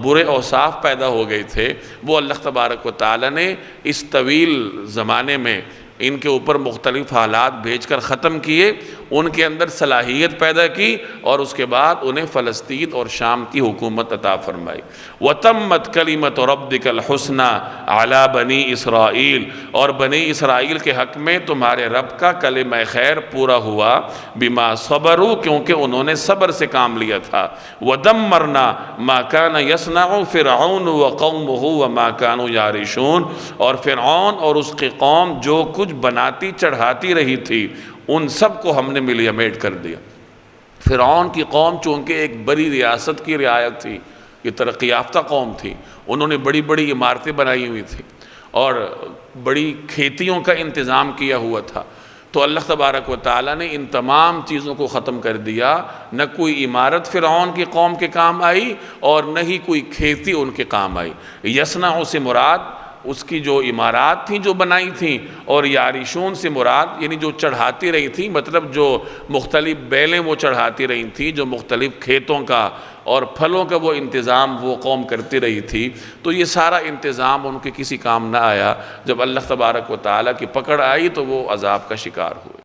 S1: برے اوصاف پیدا ہو گئے تھے وہ اللہ تبارک و تعالی نے اس طویل زمانے میں ان کے اوپر مختلف حالات بھیج کر ختم کیے، ان کے اندر صلاحیت پیدا کی اور اس کے بعد انہیں فلسطین اور شام کی حکومت عطا فرمائی۔ وَتَمَّتْ كَلِمَةُ رَبِّكَ الْحُسْنَى عَلَى بَنِي اسرائیل، اور بنی اسرائیل کے حق میں تمہارے رب کا کلمہ خیر پورا ہوا، بِمَا صَبَرُوا، کیونکہ انہوں نے صبر سے کام لیا تھا۔ وَدَمَّرْنَا مَا كَانَ يَصْنَعُ فِرْعَوْنُ وَقَوْمُهُ وَمَا كَانُوا يَعْرِشُونَ، اور فرعون اور اس کی قوم جو کچھ بناتی چڑھاتی رہی تھی ان سب کو ہم نے ملیے میٹ کر دیا۔ فرعون کی قوم چونکہ ایک بڑی ریاست کی رعایت تھی، یہ ترقی یافتہ قوم تھی، انہوں نے بڑی بڑی عمارتیں بنائی ہوئی تھی اور بڑی کھیتیوں کا انتظام کیا ہوا تھا، تو اللہ تبارک و تعالیٰ نے ان تمام چیزوں کو ختم کر دیا۔ نہ کوئی عمارت فرعون کی قوم کے کام آئی اور نہ ہی کوئی کھیتی ان کے کام آئی۔ یصنع سے مراد اس کی جو عمارات تھیں جو بنائی تھیں، اور یارشون سے مراد یعنی جو چڑھاتی رہی تھی، مطلب جو مختلف بیلیں وہ چڑھاتی رہی تھیں، جو مختلف کھیتوں کا اور پھلوں کا وہ انتظام وہ قوم کرتی رہی تھی، تو یہ سارا انتظام ان کے کسی کام نہ آیا۔ جب اللہ تبارک و تعالیٰ کی پکڑ آئی تو وہ عذاب کا شکار ہوئے۔